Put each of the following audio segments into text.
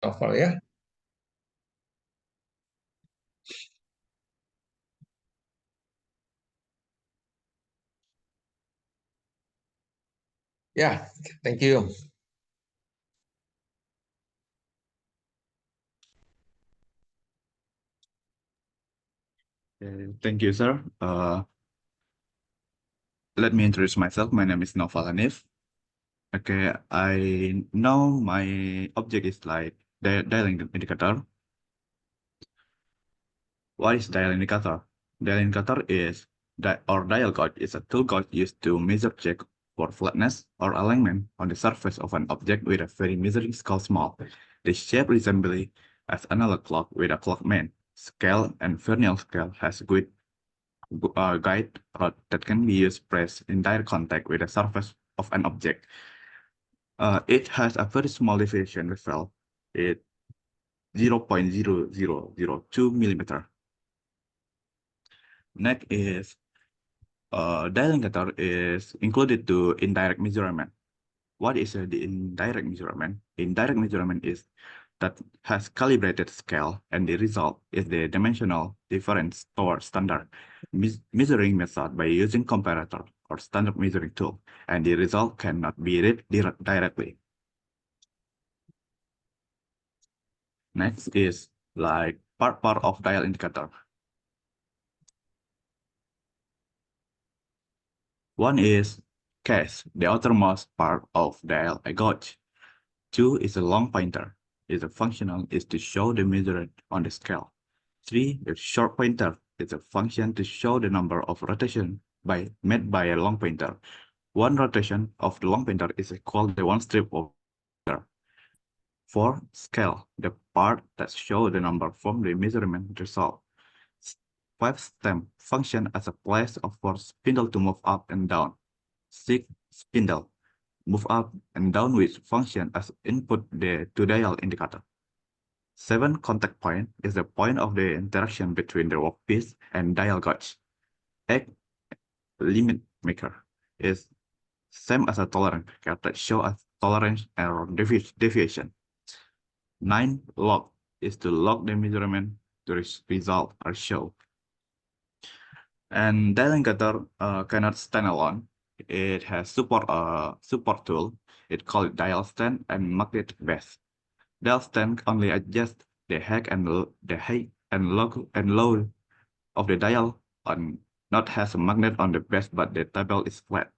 Novel ya. Ya, thank you. Thank you, sir. Let me introduce myself. My name is Noval Hanif. Okay, I know my object is like dial indicator. What is dial indicator? Dial indicator is dial gauge is a tool gauge used to measure check for flatness or alignment on the surface of an object with a very measuring scale small. The shape resembles as analog clock with a clock main. Scale and vernier scale has good guide rod that can be used pressed in direct contact with the surface of an object. It has a very small deviation level. It 0.0002 millimeter. Next is dial indicator is included to indirect measurement. What is the indirect measurement? Indirect measurement is that has calibrated scale, and the result is the dimensional difference toward standard measuring method by using comparator or standard measuring tool, and the result cannot be read directly. Next is like part of dial indicator. One is case, the outermost part of dial gauge. Two is a long pointer. Is a functional is to show the measure on the scale. Three, the short pointer is a function to show the number of rotation made by a long pointer. One rotation of the long pointer is equal to one strip of pointer. Four, scale, the part that show the number from the measurement result. Five, stem, function as a place for spindle to move up and down. Six, spindle, move up and down with function as input to dial indicator. 7, contact point is the point of the interaction between the workpiece and dial gauge. 8, limit maker is same as a tolerance marker that show a tolerance error deviation. 9, log is to log the measurement to result or show. And dial indicator cannot stand alone. It has support tool. It called dial stand and magnetic base. Dial stand only adjust the height and low of the dial and not has a magnet on the base, but the table is flat.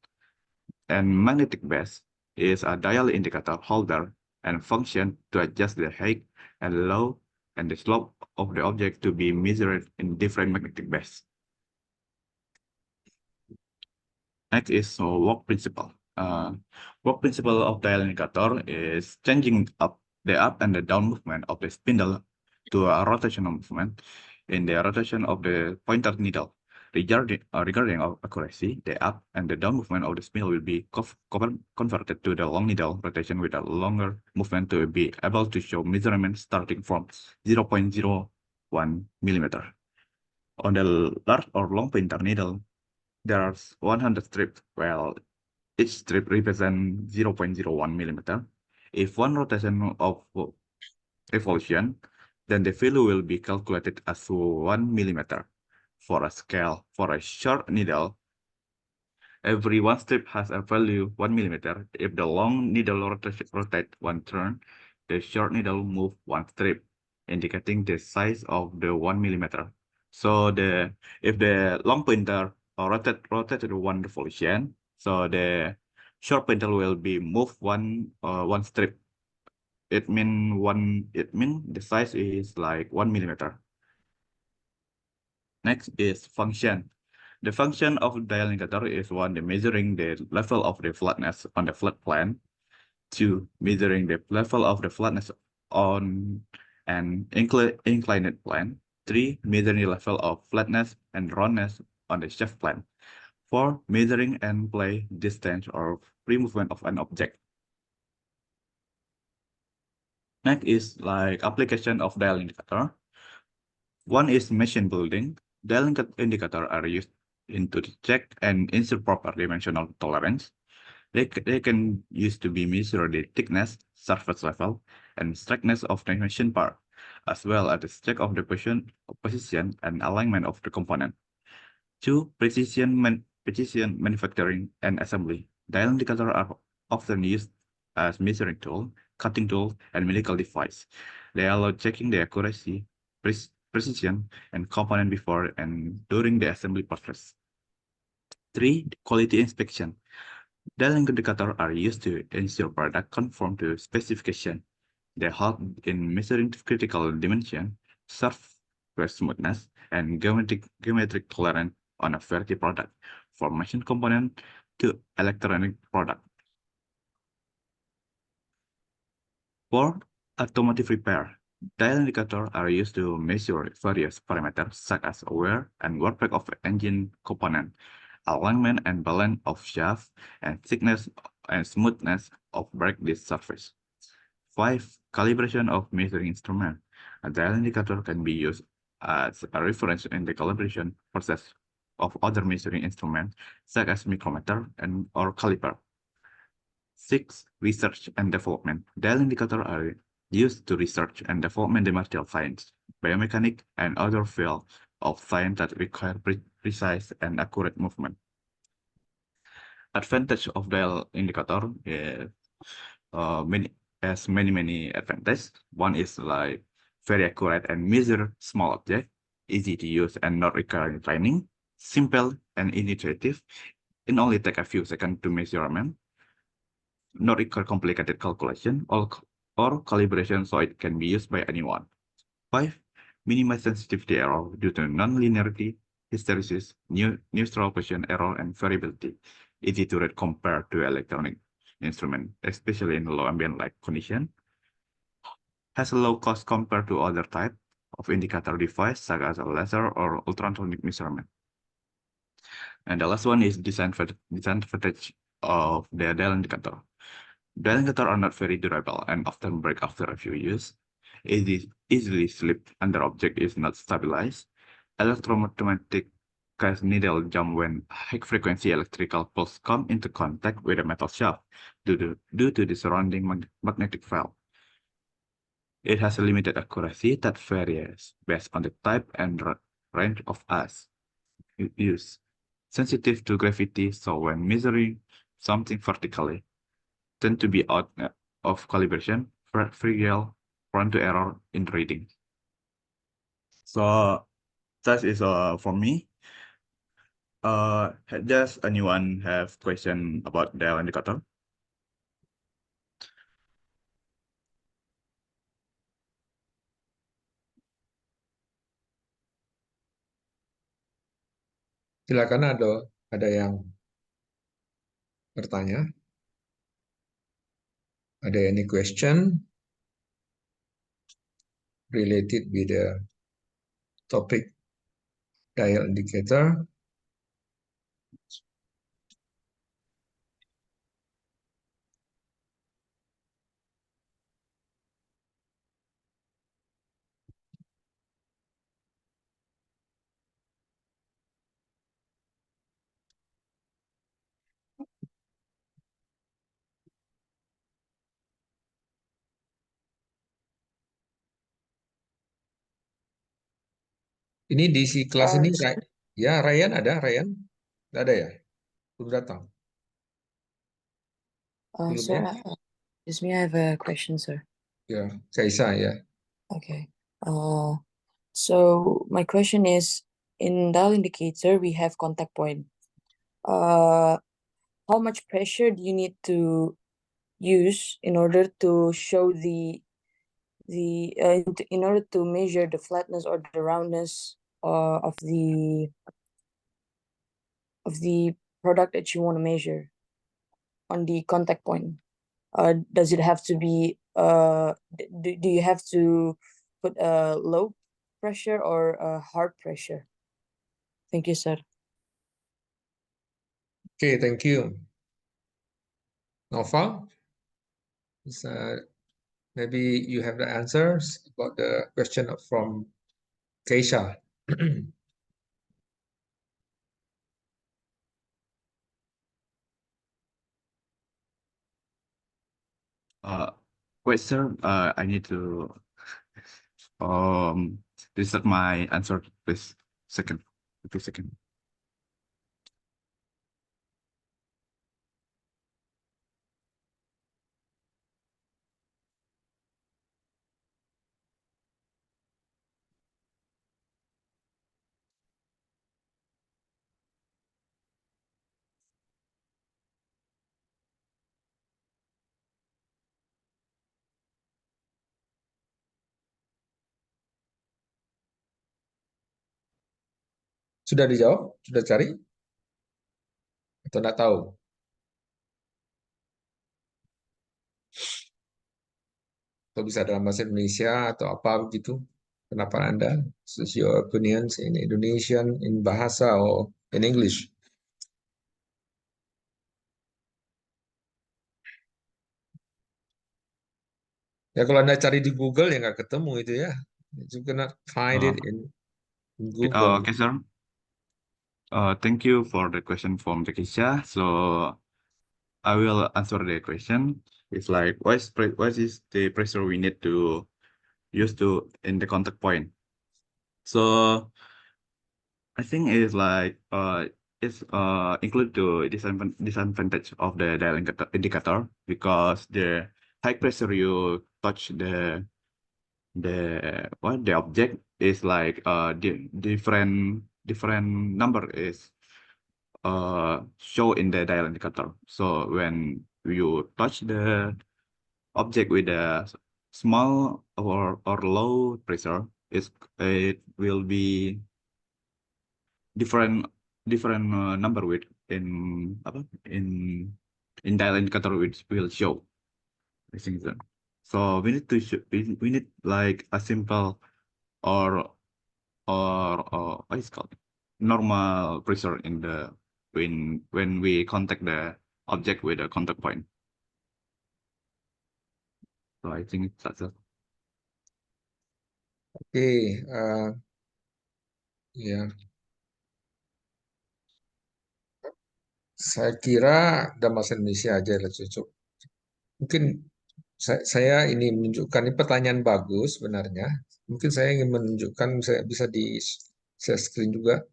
And magnetic base is a dial indicator holder and function to adjust the height and low and the slope of the object to be measured in different magnetic base. Next is work principle. Work principle of dial indicator is changing the up and the down movement of the spindle to a rotational movement in the rotation of the pointer needle. Regarding accuracy, the up and the down movement of the spindle will be converted to the long needle rotation with a longer movement to be able to show measurements starting from 0.01 millimeter. On the large or long pointer needle, there are 100 strips, well, each strip represents 0.01 millimeter. If one rotation of revolution, then the value will be calculated as 1 millimeter. For a scale, for a short needle, every one strip has a value 1 millimeter. If the long needle rotate one turn, the short needle move one strip, indicating the size of the 1 millimeter. So if the long pointer rotated one revolution, so the short pointer will be moved one strip. It mean the size is like 1 millimeter. Next is function. The function of dial indicator is one, the measuring the level of the flatness on the flat plane. Two, measuring the level of the flatness on an inclined plane. Three, measuring the level of flatness and roundness on the shaft plane. Four, measuring and play distance or free movement of an object. Next is like application of dial indicator. One is machine building. Dial indicator are used to check and ensure proper dimensional tolerance. They can use to be measure the thickness, surface level, and strictness of the machine part, as well as the check of the position and alignment of the component. 2. Precision manufacturing and assembly. Dial indicators are often used as measuring tool, cutting tool, and medical device. They allow checking the accuracy, precision, and component before and during the assembly process. 3. Quality inspection. Dial indicators are used to ensure product conform to specification. They help in measuring critical dimension, surface smoothness, and geometric tolerance on a variety product, from machine component to electronic product. 4. Automotive repair. Dial indicators are used to measure various parameters such as wear and work rate of engine component, alignment and balance of shaft, and thickness and smoothness of brake disc surface. 5. Calibration of measuring instrument. A dial indicator can be used as a reference in the calibration process of other measuring instruments, such as micrometer or caliper. 6. Research and development. Dial indicators are used to research and development the material science, biomechanics, and other fields of science that require precise and accurate movement. Advantage of dial indicator is many advantages. One is like very accurate and measure small object, easy to use and not requiring training, simple and intuitive. It only take a few seconds to measurement, not require complicated calculation or calibration, so it can be used by anyone. 5. Minimize sensitivity error due to non-linearity, hysteresis, neutral position error, and variability. Easy to read compared to electronic instrument, especially in low ambient light condition. Has a low cost compared to other type of indicator device, such as a laser or ultrasonic measurement. And the last one is disadvantage of the dial indicator. Dial indicators are not very durable and often break after a few years. It is easily slip under object is not stabilized. Electromagnetic gas needle jump when high-frequency electrical pulse come into contact with a metal shaft due to the surrounding magnetic field. It has a limited accuracy that varies based on the type and range of ice used. Sensitive to gravity, so when measuring something vertically, tend to be out of calibration, fragile, prone to error in reading. So that is for me. Does anyone have question about the indicator? Silakan ada yang bertanya? Ada any question related with the topic dial indicator? Ini di kelas ini, ya Ryan ada, Ryan? Nggak ada ya? Belum datang? Belum Sir, ya? excuse me, I have a question, sir. Ya, Kaisa ya. Okay. So my question is, in dial indicator, we have contact point. How much pressure do you need to use in order to show in order to measure the flatness or the roundness of the product that you want to measure on the contact point? Does it have to be do you have to put a low pressure or a hard pressure? Thank you, sir. Okay, thank you. Nova, maybe you have the answers about the question from Keisha. Wait, sir. I need to reset my answer, please. Second, 2 seconds. Sudah dijawab? Sudah cari? Atau nggak tahu? Atau bisa dalam bahasa Indonesia atau apa begitu? Kenapa Anda? This is your opinions in Indonesian, in bahasa, or in English? Ya kalau Anda cari di Google ya nggak ketemu itu ya. You cannot find it in Google. Okay, sir. Thank you for the question from Tekisha. So I will answer the question. It's like, what is the pressure we need to use to in the contact point? So I think it's like it's include the disadvantage of the dial indicator because the high pressure you touch the object is like different number is show in the dial indicator. So when you touch the object with a small or low pressure, it will be different number with in apa in dial indicator which will show. I think so. So we need to we need like a simple or what is called normal pressure in the when we contact the object with a contact point. So I think that's it. Oke, ya. Saya kira dalam bahasa Indonesia aja lah cocok. Mungkin saya ini menunjukkan ini pertanyaan bagus sebenarnya. Mungkin saya ingin menunjukkan saya bisa di share screen juga.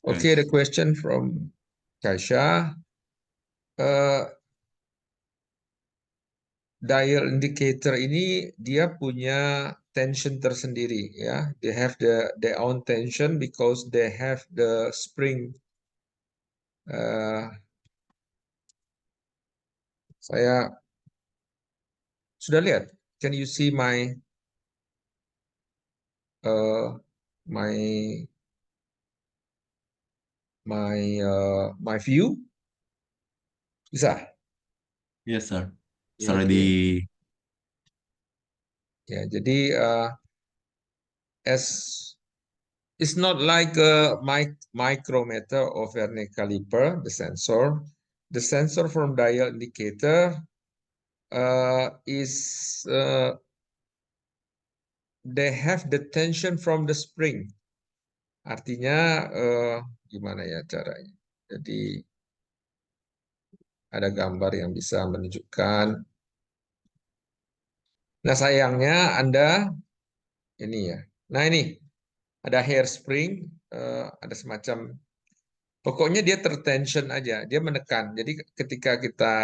Okay, the question from Kaisha. Dial indicator ini dia punya tension tersendiri ya. They have their own tension because they have the spring. Saya sudah lihat. Can you see my my view? Bisa? Yes, sir. Ya, jadi as it's not like a micrometer or vernier caliper, the sensor. The sensor from dial indicator is they have the tension from the spring. Artinya gimana ya caranya? Jadi ada gambar yang bisa menunjukkan. Nah sayangnya Anda ini ya. Nah ini ada hairspring, ada semacam. Pokoknya dia tertension aja, dia menekan. Jadi ketika kita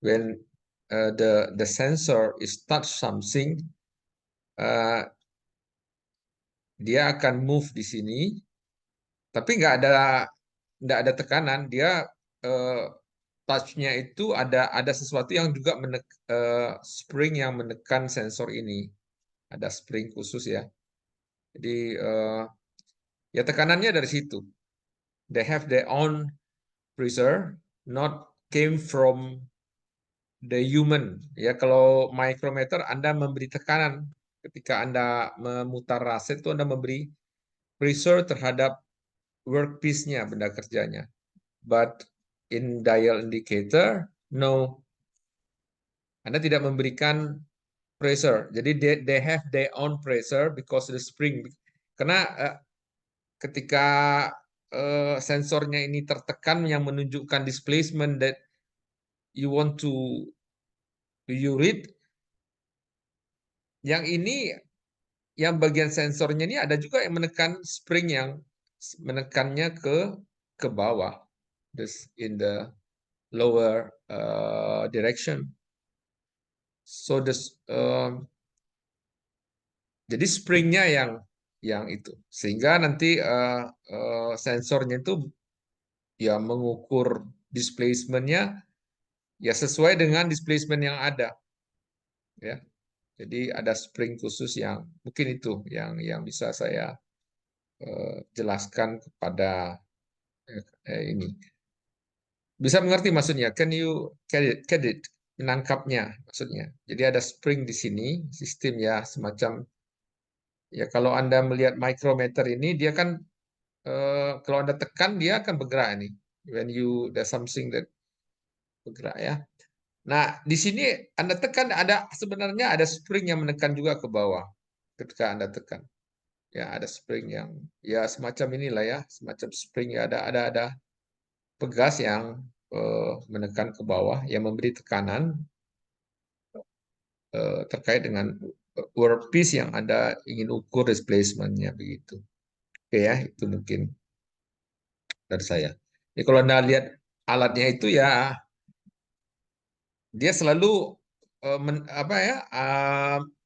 when the sensor is touch something, dia akan move di sini, tapi nggak ada tekanan. Dia touch-nya itu ada sesuatu yang juga spring yang menekan sensor ini. Ada spring khusus ya. Jadi ya tekanannya dari situ. They have their own pressure, not came from the human. Ya kalau micrometer Anda memberi tekanan ketika Anda memutar raset itu Anda memberi pressure terhadap workpiece-nya, benda kerjanya. But in dial indicator, no. Anda tidak memberikan pressure. Jadi they have their own pressure because the spring. Karena ketika sensornya ini tertekan yang menunjukkan displacement that you want to you read. Yang ini, yang bagian sensornya ini ada juga yang menekan spring yang menekannya ke bawah, this in the lower direction. So this jadi springnya yang itu, sehingga nanti sensornya itu ya mengukur displacementnya ya sesuai dengan displacement yang ada, ya. Jadi ada spring khusus yang mungkin itu yang bisa saya jelaskan kepada ini. Bisa mengerti maksudnya? Can you get it? Menangkapnya maksudnya. Jadi ada spring di sini, sistem ya semacam ya kalau Anda melihat micrometer ini dia kan kalau Anda tekan dia akan bergerak ini. When you there's something that bergerak ya. Nah, di sini Anda tekan ada sebenarnya ada spring yang menekan juga ke bawah ketika Anda tekan. Ya, ada spring yang ya semacam inilah ya, semacam spring ya ada pegas yang menekan ke bawah yang memberi tekanan terkait dengan workpiece yang Anda ingin ukur displacement-nya begitu. Oke ya, itu mungkin dari saya. Jadi kalau Anda lihat alatnya itu ya dia selalu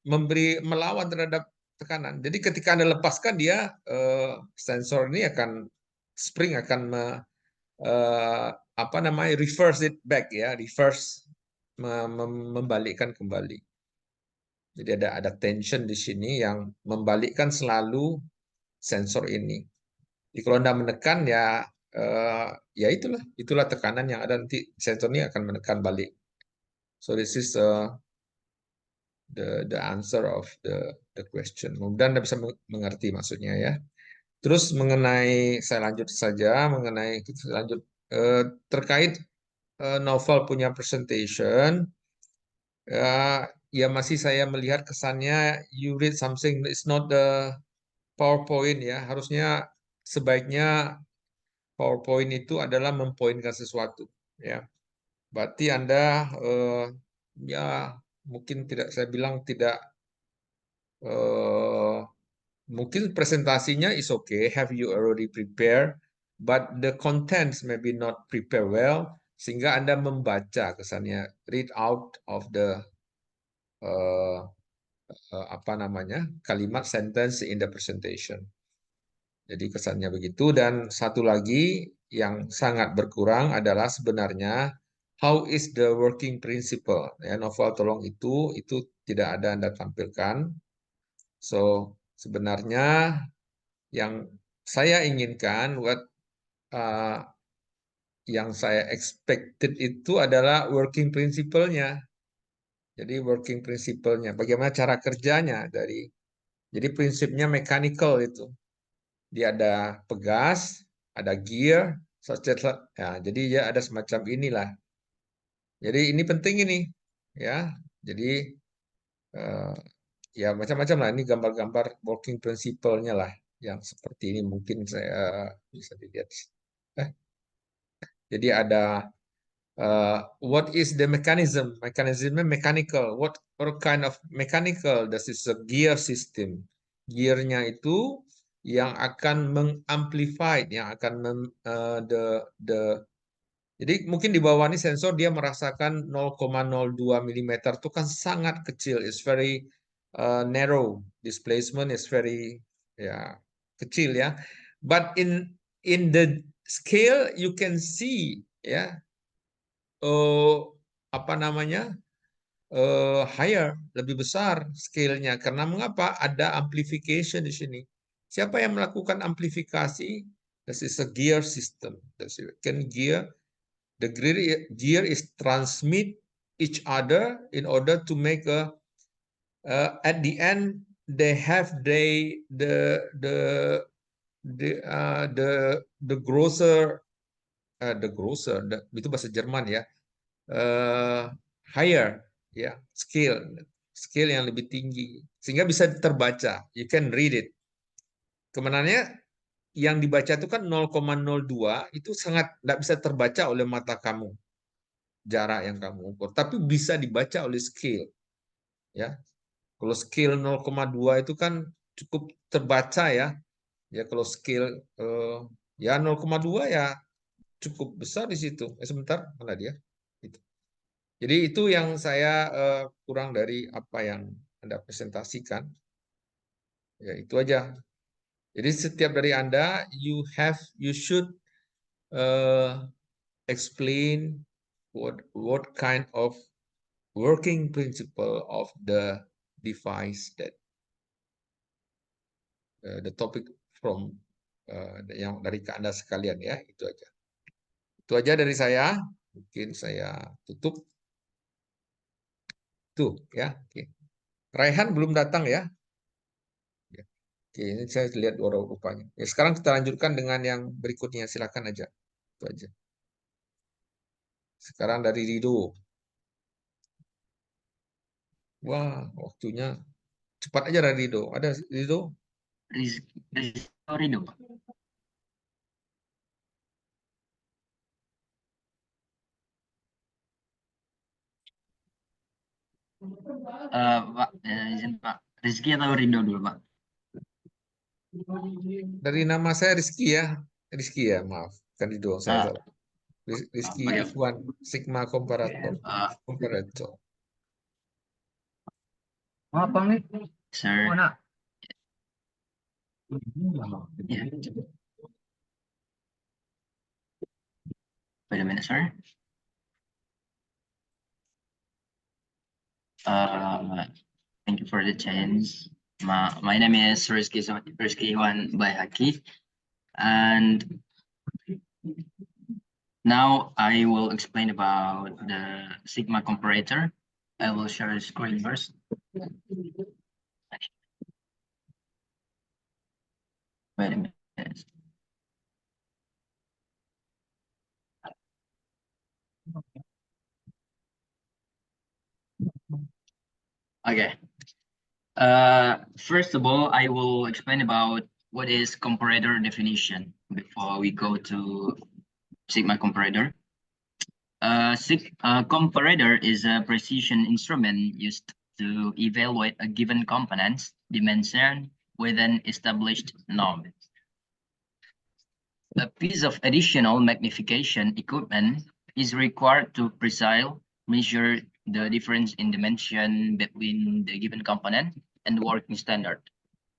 memberi melawan terhadap tekanan. Jadi ketika Anda lepaskan dia sensor ini akan spring akan reverse it back ya, reverse membalikkan kembali. Jadi ada tension di sini yang membalikkan selalu sensor ini. Jadi kalau Anda menekan ya ya itulah tekanan yang ada, nanti sensor ini akan menekan balik. So this is the answer of the question. Mudah-mudahan Anda bisa mengerti maksudnya ya. Terus mengenai saya lanjut saja mengenai terkait novel punya presentation ya masih saya melihat kesannya you read something it's not the PowerPoint ya. Harusnya sebaiknya PowerPoint itu adalah mempoinkan sesuatu ya. Berarti Anda ya mungkin tidak saya bilang tidak mungkin presentasinya is okay, have you already prepared, but the contents maybe not prepare well, sehingga Anda membaca kesannya read out of the kalimat sentence in the presentation. Jadi kesannya begitu. Dan satu lagi yang sangat berkurang adalah sebenarnya how is the working principle. Ya, novel tolong itu tidak ada Anda tampilkan. So sebenarnya yang saya inginkan, yang saya expected itu adalah working principle-nya. Jadi working principle-nya, bagaimana cara kerjanya jadi prinsipnya mechanical itu. Dia ada pegas, ada gear, ya, jadi ya ada semacam inilah. Jadi ini penting ini, ya. Jadi ya macam-macam lah. Ini gambar-gambar working principle-nya lah, yang seperti ini mungkin saya bisa dilihat. Jadi ada what is the mechanism? Mechanismnya mechanical. What kind of mechanical? This is a gear system. Gearnya itu yang akan mengamplify, yang akan jadi mungkin di bawah ini sensor dia merasakan 0,02 mm itu kan sangat kecil. It's very narrow. Displacement is very ya kecil ya. But in the scale you can see ya higher, lebih besar scale-nya. Karena mengapa? Ada amplification di sini. Siapa yang melakukan amplifikasi? This is a gear system. The gear is transmit each other in order to make at the end they have the grosser itu bahasa Jerman ya. Higher ya, skill yang lebih tinggi sehingga bisa terbaca, you can read it. Kemenangannya yang dibaca itu kan 0,02 itu sangat tidak bisa terbaca oleh mata kamu, jarak yang kamu ukur, tapi bisa dibaca oleh scale, ya. Kalau scale 0,2 itu kan cukup terbaca ya. Ya kalau scale ya 0,2 ya cukup besar di situ. Sebentar, mana dia? Itu. Jadi itu yang saya kurang dari apa yang Anda presentasikan. Ya itu aja. Jadi setiap dari Anda, you should explain what kind of working principle of the device that the topic from yang dari ke Anda sekalian ya, itu aja. Itu aja dari saya. Mungkin saya tutup. Tuh ya. Oke. Raihan belum datang ya. Ya. Oke, ini saya lihat rupanya. Ya, sekarang kita lanjutkan dengan yang berikutnya. Silakan aja. Itu aja. Sekarang dari Rido. Wah, waktunya cepat aja dari Rido. Ada Rido? Rido, Pak. Pak, izin Pak. Rizky atau Rido dulu, Pak? Dari nama saya Rizky ya. Rizky ya, maaf. Kan Rido, saya salah. Rizky Oke. Ikhwan, Sigma Komparator. Komparator. Apa nih? Sir. Yeah. Wait a minute, sir. Thank you for the chance. My name is Rizky Iwan Bayhaki, and now I will explain about the Sigma comparator. I will share the screen first. Wait a minute. Okay. First of all, I will explain about what is comparator definition before we go to Sigma comparator. Comparator is a precision instrument used to evaluate a given component's dimension with an established norm. A piece of additional magnification equipment is required to precisely measure the difference in dimension between the given component and the working standard,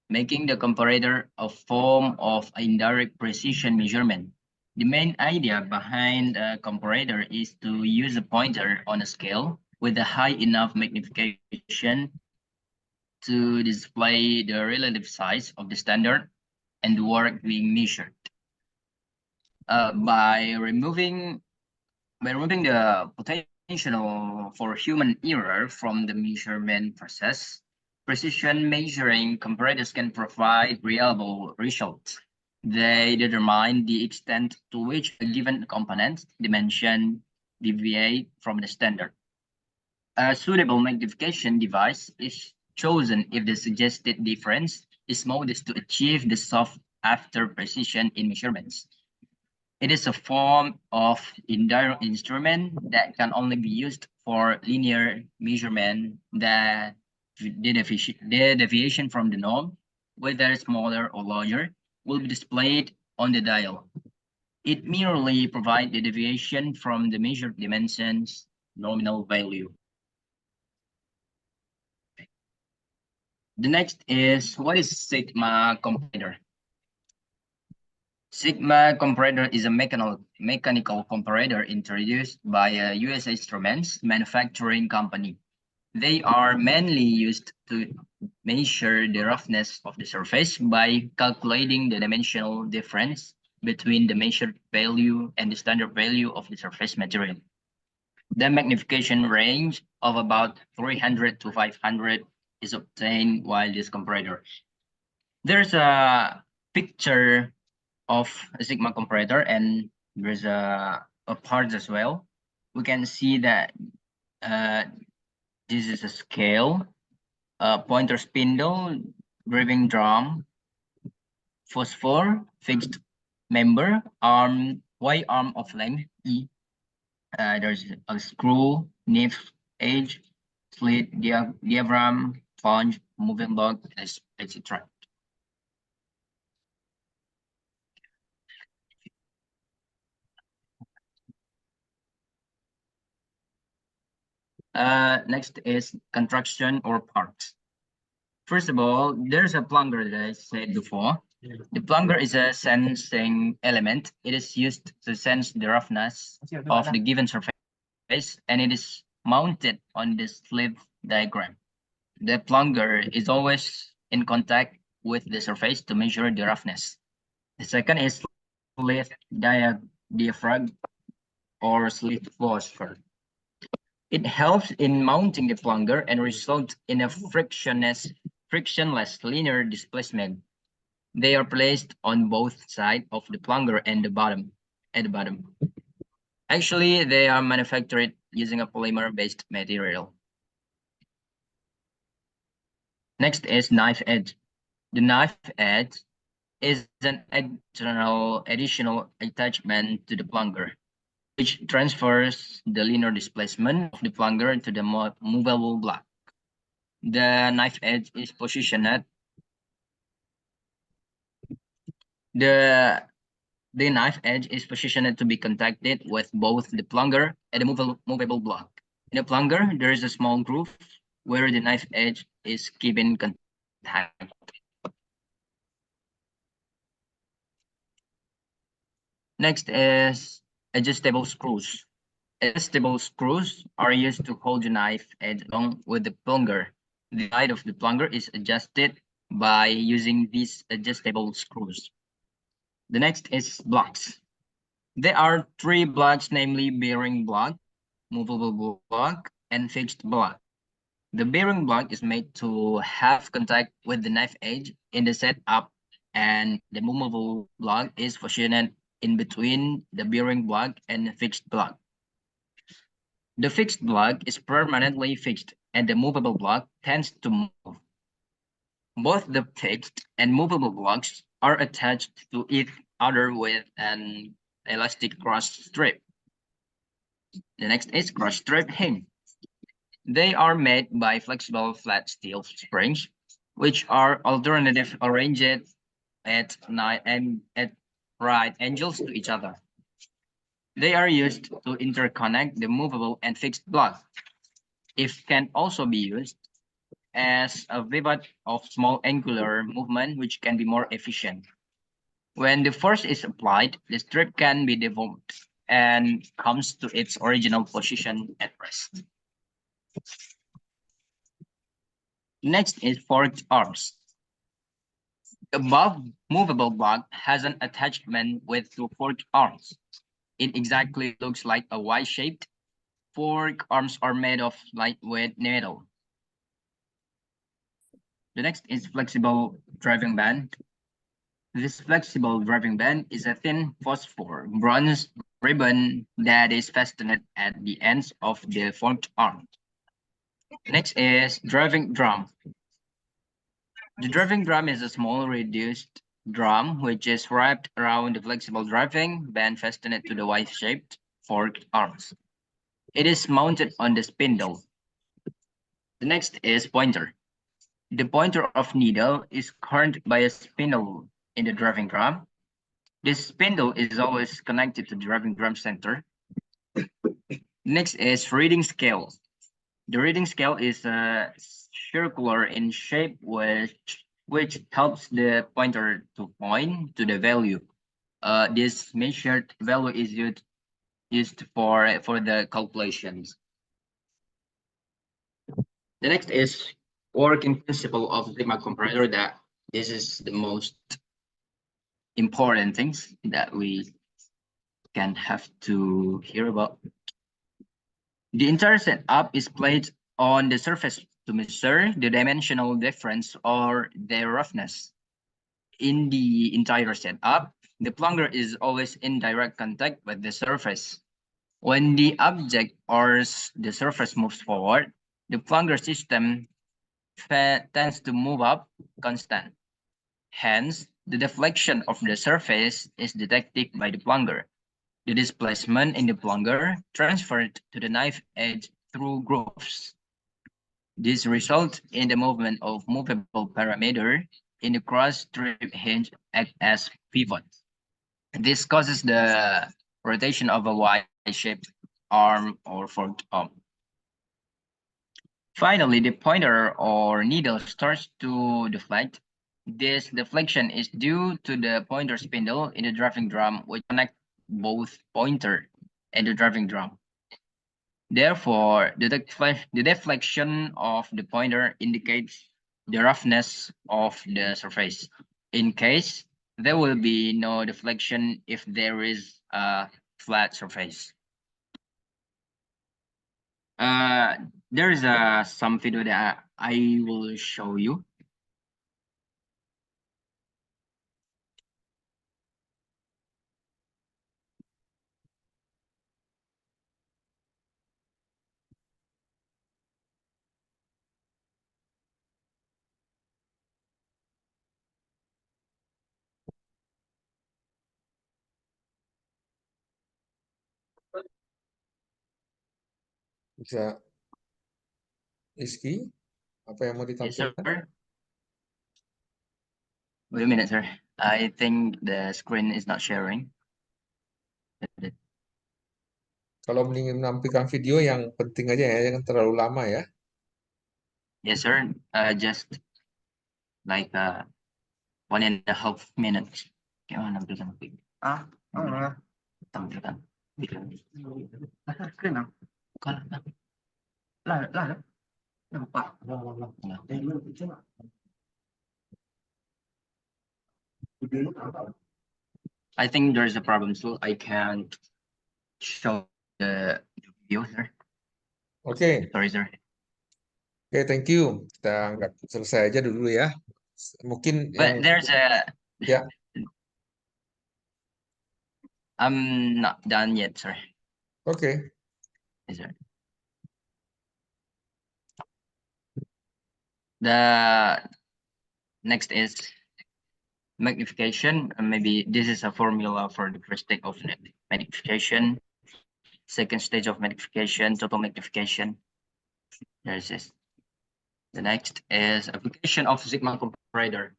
making the comparator a form of indirect precision measurement. The main idea behind a comparator is to use a pointer on a scale with a high enough magnification to display the relative size of the standard and the work being measured. By removing the potential for human error from the measurement process, precision measuring comparators can provide reliable results. They determine the extent to which a given component's dimension deviate from the standard. A suitable magnification device is chosen if the suggested difference is modest to achieve the sought after precision in measurements. It is a form of indirect instrument that can only be used for linear measurement that the deviation from the norm, whether smaller or larger, will be displayed on the dial. It merely provides the deviation from the measured dimension's nominal value. The next is, what is Sigma comparator? Sigma comparator is a mechanical comparator introduced by a US instruments manufacturing company. They are mainly used to measure the roughness of the surface by calculating the dimensional difference between the measured value and the standard value of the surface material. The magnification range of about 300 to 500 is obtained while this comparator. There's a picture of a Sigma comparator, and there's a parts as well. We can see that this is a scale, a pointer spindle, driving drum, phosphor, fixed member, Y arm of length E. There's a screw, knife edge, slit, diaphragm, flange, moving block, etc. Next is construction or parts. First of all, there's a plunger that I said before. The plunger is a sensing element. It is used to sense the roughness of the given surface, and it is mounted on the sleeve diagram. The plunger is always in contact with the surface to measure the roughness. The second is sleeve diaphragm or sleeve phosphor. It helps in mounting the plunger and results in a frictionless linear displacement. They are placed on both sides of the plunger and at the bottom. Actually, they are manufactured using a polymer-based material. Next is knife edge. The knife edge is an additional attachment to the plunger, which transfers the linear displacement of the plunger to the movable block. The knife edge is positioned. The knife edge is positioned to be contacted with both the plunger and the movable block. In the plunger, there is a small groove where the knife edge is keeping contact. Next is adjustable screws. Adjustable screws are used to hold the knife edge along with the plunger. The height of the plunger is adjusted by using these adjustable screws. The next is blocks. There are 3 blocks, namely bearing block, movable block, and fixed block. The bearing block is made to have contact with the knife edge in the setup, and the movable block is positioned in between the bearing block and the fixed block. The fixed block is permanently fixed, and the movable block tends to move. Both the fixed and movable blocks are attached to each other with an elastic cross strip. The next is cross strip hinge. They are made by flexible flat steel springs, which are alternative arranged at right angles to each other. They are used to interconnect the movable and fixed block. It can also be used as a pivot of small angular movement, which can be more efficient. When the force is applied, the strip can be deformed and comes to its original position at rest. Next is forked arms. The above movable block has an attachment with 2 forked arms. It exactly looks like a Y-shaped. Fork arms are made of lightweight metal. The next is flexible driving band. This flexible driving band is a thin phosphor bronze ribbon that is fastened at the ends of the forked arm. Next is driving drum. The driving drum is a small reduced drum which is wrapped around the flexible driving band fastened to the Y-shaped forked arms. It is mounted on the spindle. The next is pointer. The pointer of needle is current by a spindle in the driving drum. This spindle is always connected to the driving drum center. Next is reading scale. The reading scale is circular in shape, which helps the pointer to point to the value. This measured value is used for the calculations. The next is working principle of Prima comparator. That this is the most important things that we can have to hear about. The entire setup is placed on the surface to measure the dimensional difference or the roughness. In the entire setup, the plunger is always in direct contact with the surface. When the object or the surface moves forward, the plunger system tends to move up constant. Hence, the deflection of the surface is detected by the plunger. The displacement in the plunger transferred to the knife edge through grooves. This results in the movement of movable parameter in the cross strip hinge act as pivot. This causes the rotation of a Y-shaped arm or forked arm. Finally, the pointer or needle starts to deflect. This deflection is due to the pointer spindle in the driving drum, which connect both pointer and the driving drum. Therefore, the deflection of the pointer indicates the roughness of the surface. In case, there will be no deflection if there is a flat surface. There is some video that I will show you. Bisa, Rizky, apa yang mau Yes, sir. ditampilkan? Wait a minute, sir. I think the screen is not sharing. Kalau ingin menampilkan video yang penting aja ya, jangan terlalu lama ya. Yes, sir. Just like 1.5 minutes. Gimana nampilkan video? Tampilkan video. Screen ah. Bukan lah. Nampak. I think there's a problem, so I can't show the video, sir. Oke, Sorry, sir. Oke, thank you. Kita anggap selesai aja dulu ya. Mungkin yang But there's a. Ya. I'm not done yet, sir. oke. Yes, sir. The next is magnification. Maybe this is a formula for the first stage of magnification, second stage of magnification, total magnification. There's this. The next is application of Sigma comparator.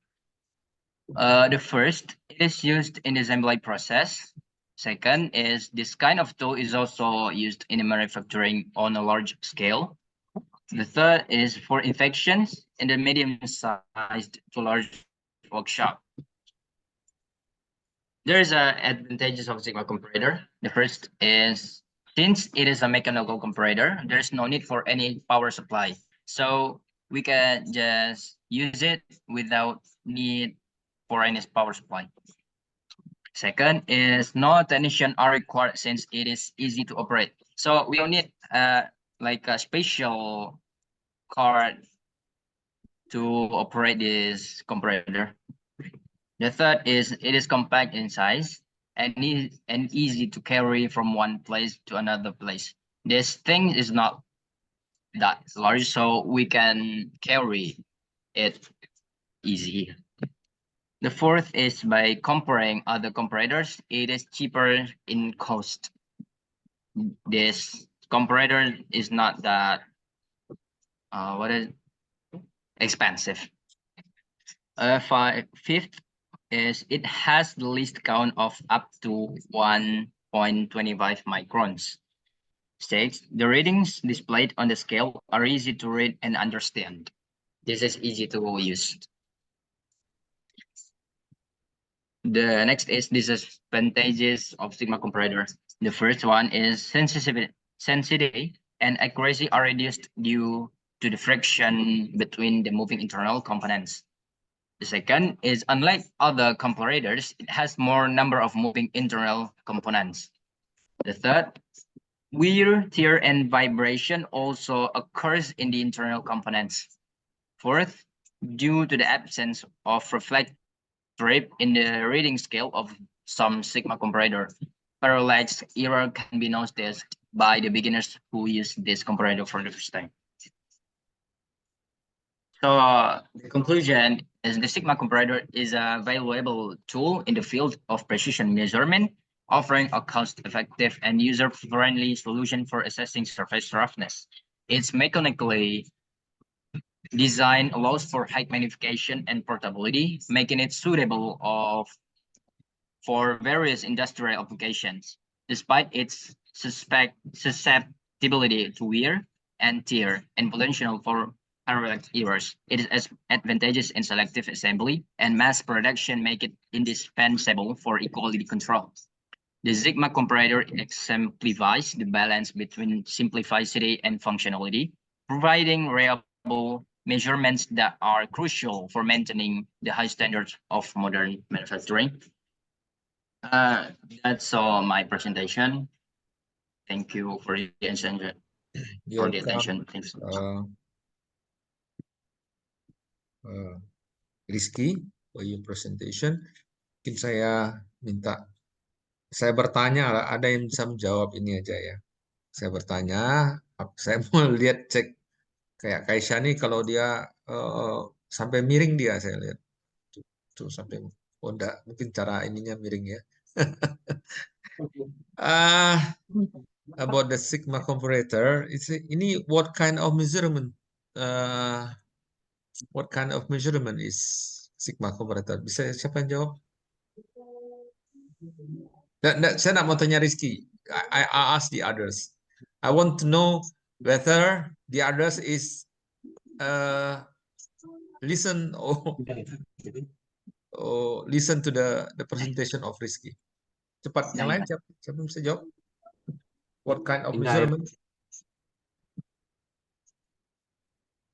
The first, it is used in the assembly process. Second is this kind of tool is also used in the manufacturing on a large scale. The third is for infections in the medium-sized to large workshop. There is advantages of Sigma comparator. The first is, since it is a mechanical comparator, there's no need for any power supply. So we can just use it without need for any power supply. Second is no technician are required since it is easy to operate. So we don't need like a special card to operate this comparator. The third is it is compact in size and easy to carry from one place to another place. This thing is not that large, so we can carry it easy. The fourth is by comparing other comparators, it is cheaper in cost. This comparator is not that expensive. Fifth is it has the least count of up to 1.25 microns. Six, the readings displayed on the scale are easy to read and understand. This is easy to use. The next is disadvantages of Sigma comparator. The first one is sensitivity and accuracy are reduced due to the friction between the moving internal components. The second is, unlike other comparators, it has more number of moving internal components. The third, wear, tear, and vibration also occurs in the internal components. Fourth, due to the absence of reflect strip in the reading scale of some Sigma comparator, parallax error can be noticed by the beginners who use this comparator for the first time. So the conclusion as the Sigma comparator is a valuable tool in the field of precision measurement, offering a cost-effective and user-friendly solution for assessing surface roughness. Its mechanically design allows for height magnification and portability, making it suitable for various industrial applications. Despite its susceptibility to wear and tear and potential for hydraulic errors, it is advantageous in selective assembly and mass production, make it indispensable for equality control. The Sigma comparator exemplifies the balance between simplicity and functionality, providing reliable measurements that are crucial for maintaining the high standards of modern manufacturing. That's all my presentation. Thank you for the attention. You're For the welcome, attention. Thanks so much. Rizky, for your presentation. Mungkin saya minta, saya bertanya, ada yang bisa menjawab ini aja ya. Saya bertanya, saya mau lihat cek kayak Kaisha nih kalau dia sampai miring dia, saya lihat tuh sampai enggak, mungkin cara ininya miring ya. About the Sigma comparator, ini what kind of measurement? What kind of measurement is Sigma comparator? Bisa siapa yang jawab? Saya nak mau tanya Rizky. I ask the others. I want to know whether the others is listen or listen to the presentation of Rizky. Cepat, yang lain siapa bisa jawab? What kind of measurement?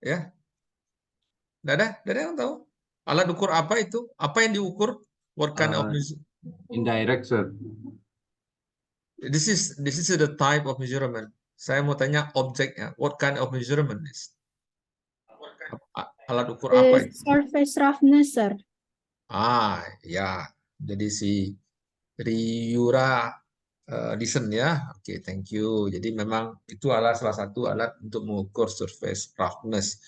Ya, tidak ada yang tahu. Alat ukur apa itu? Apa yang diukur? What kind of measurement? Indirect, sir. This is the type of measurement. Saya mau tanya objeknya. What kind of measurement is? Alat ukur apa itu? Surface roughness, sir. Ya. Jadi si Ryura listen ya. Oke, thank you. Jadi memang itu adalah salah satu alat untuk mengukur surface roughness.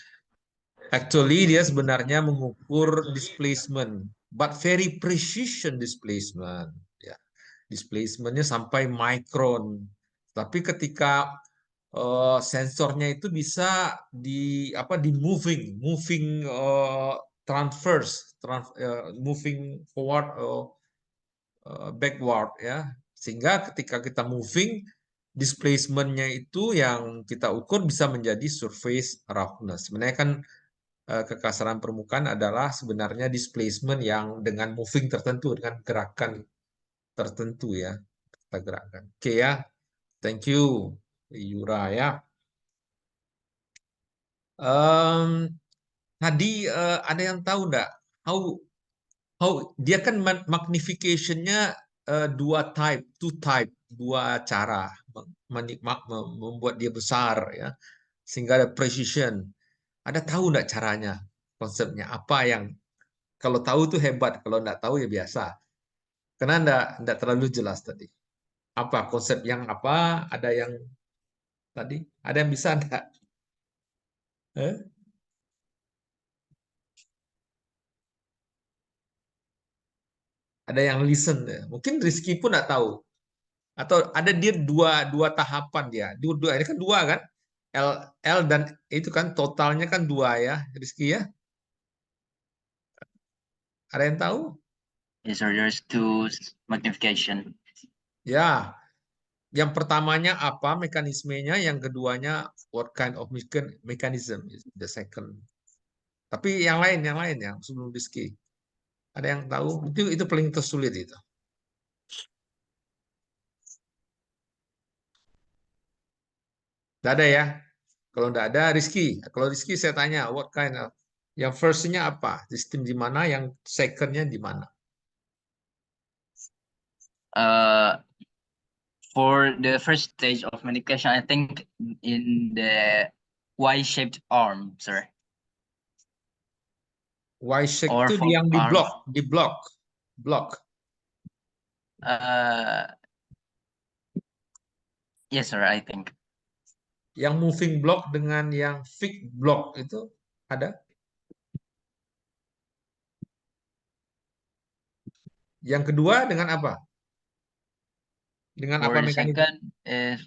Actually dia sebenarnya mengukur displacement, but very precision displacement. Ya, displacementnya sampai micron. Tapi ketika sensornya itu bisa di moving transverse, moving forward backward ya, sehingga ketika kita moving displacementnya itu yang kita ukur bisa menjadi surface roughness. Sebenarnya kan kekasaran permukaan adalah sebenarnya displacement yang dengan moving tertentu, dengan gerakan tertentu ya, kita gerakkan. Oke ya, thank you Yura ya. Tadi ada yang tahu enggak how dia kan magnification-nya two type, dua cara membuat dia besar ya, sehingga ada precision. Ada tahu enggak caranya, konsepnya apa yang kalau tahu itu hebat, kalau enggak tahu ya biasa. Karena enggak terlalu jelas tadi. Apa konsep yang apa? Ada yang tadi? Ada yang bisa enggak? Ada yang listen ya. Mungkin Rizky pun enggak tahu. Atau ada dia dua tahapan dia. Dua ini kan dua kan? L dan itu kan totalnya kan dua ya, Rizky ya. Ada yang tahu? Yes, sir. There's two magnification. Ya. Yang pertamanya apa mekanismenya, yang keduanya what kind of mechanism is the second. Tapi yang lain yang sebelum Rizky. Ada yang tahu? Itu paling tersulit itu. Tidak ada ya. Kalau tidak ada Rizky. Kalau Rizky saya tanya what kind of, yang first-nya apa? Sistem di mana, yang second-nya di mana? For the first stage of magnification, I think in the Y-shaped arm, sir. Y-shape Or itu from yang arm. di block. Yes, sir, I think. Yang moving block dengan yang fixed block itu ada? Yang kedua dengan apa? Dengan For apa the mekanisme? second is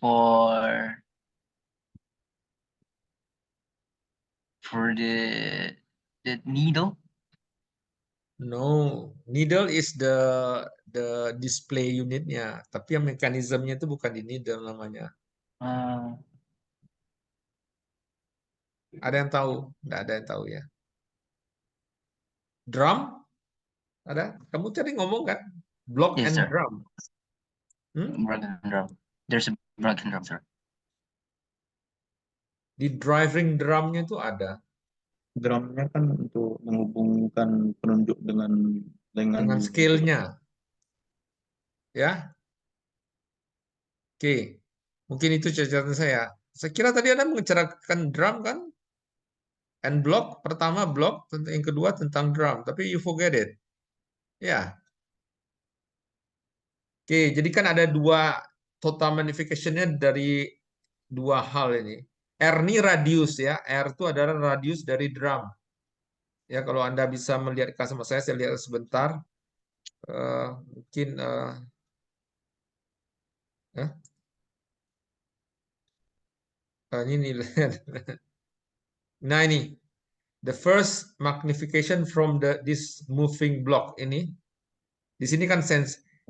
for the needle. No, needle is the display unitnya, tapi yang mekanismenya itu bukan di needle namanya. Ada yang tahu? Nggak ada yang tahu ya. Drum? Ada? Kamu tadi ngomong kan? Block Yes, and sir. drum. Broken drum. There's a broken drum, sir. Di driving drumnya itu ada. Drumnya kan untuk menghubungkan penunjuk dengan Scale-nya. Ya. Oke. Mungkin itu catatan saya. Saya kira tadi Anda menceritakan drum kan? And block, pertama block, yang kedua tentang drum. Tapi you forget it. Ya. Oke, jadi kan ada dua total magnification-nya dari dua hal ini. R ini radius ya. R itu adalah radius dari drum. Ya, kalau Anda bisa melihat sama saya lihat sebentar. Mungkin ini nah ini the first magnification from this moving block ini. Di sini kan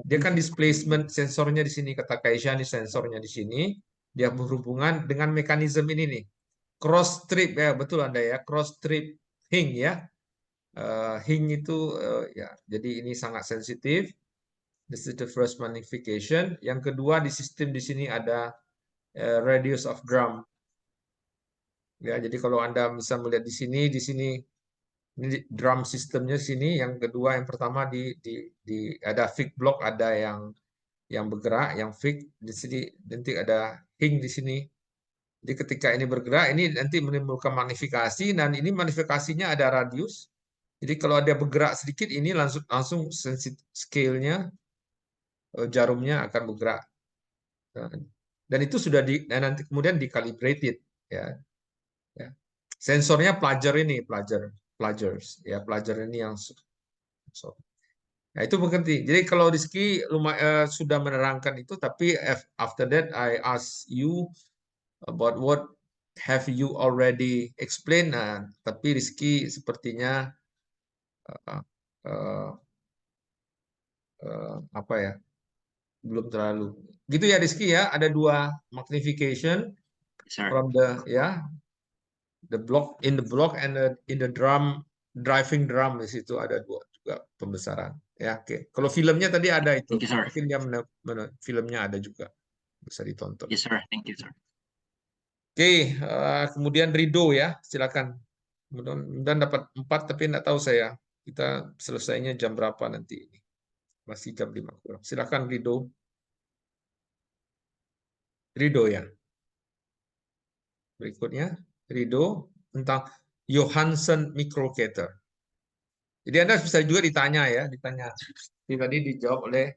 dia kan displacement sensornya di sini, kata Kaisha nih sensornya di sini. Dia berhubungan dengan mekanisme ini nih. Cross strip ya, betul Anda ya, cross strip hing ya. Hing itu ya, jadi ini sangat sensitif. This is the first magnification. Yang kedua di sistem di sini ada radius of drum. Ya, jadi kalau Anda bisa melihat di sini ini drum sistemnya sini. Yang kedua, yang pertama di ada fixed block, ada yang bergerak, yang fixed di sini, nanti ada hing di sini. Jadi ketika ini bergerak, ini nanti menimbulkan magnifikasi, dan ini magnifikasinya ada radius. Jadi kalau ada bergerak sedikit, ini langsung scale-nya, jarumnya akan bergerak. Dan itu sudah nanti kemudian di-calibrated ya. Sensornya plugers ya, pelajar ini yang nah itu mengerti. Jadi kalau Rizky sudah menerangkan itu, tapi after that I ask you about what have you already explained. Nah, tapi Rizky sepertinya apa ya, belum terlalu gitu ya Rizky ya. Ada dua magnification Sir. from the block in the drum, driving drum. Di situ ada dua juga pembesaran ya. Oke, kalau filmnya tadi ada itu. Thank you, sir. Mungkin dia filmnya ada juga, bisa ditonton. Yes, sir. Thank you, sir. Oke, kemudian Rido ya, silakan. Kemudian dapat 4, tapi enggak tahu saya kita selesainya jam berapa nanti ini. Masih jam 5 kurang. Silakan Rido. Rido ya. Berikutnya Rido tentang Johansen microcatheter. Jadi Anda bisa juga ditanya. Ini tadi dijawab oleh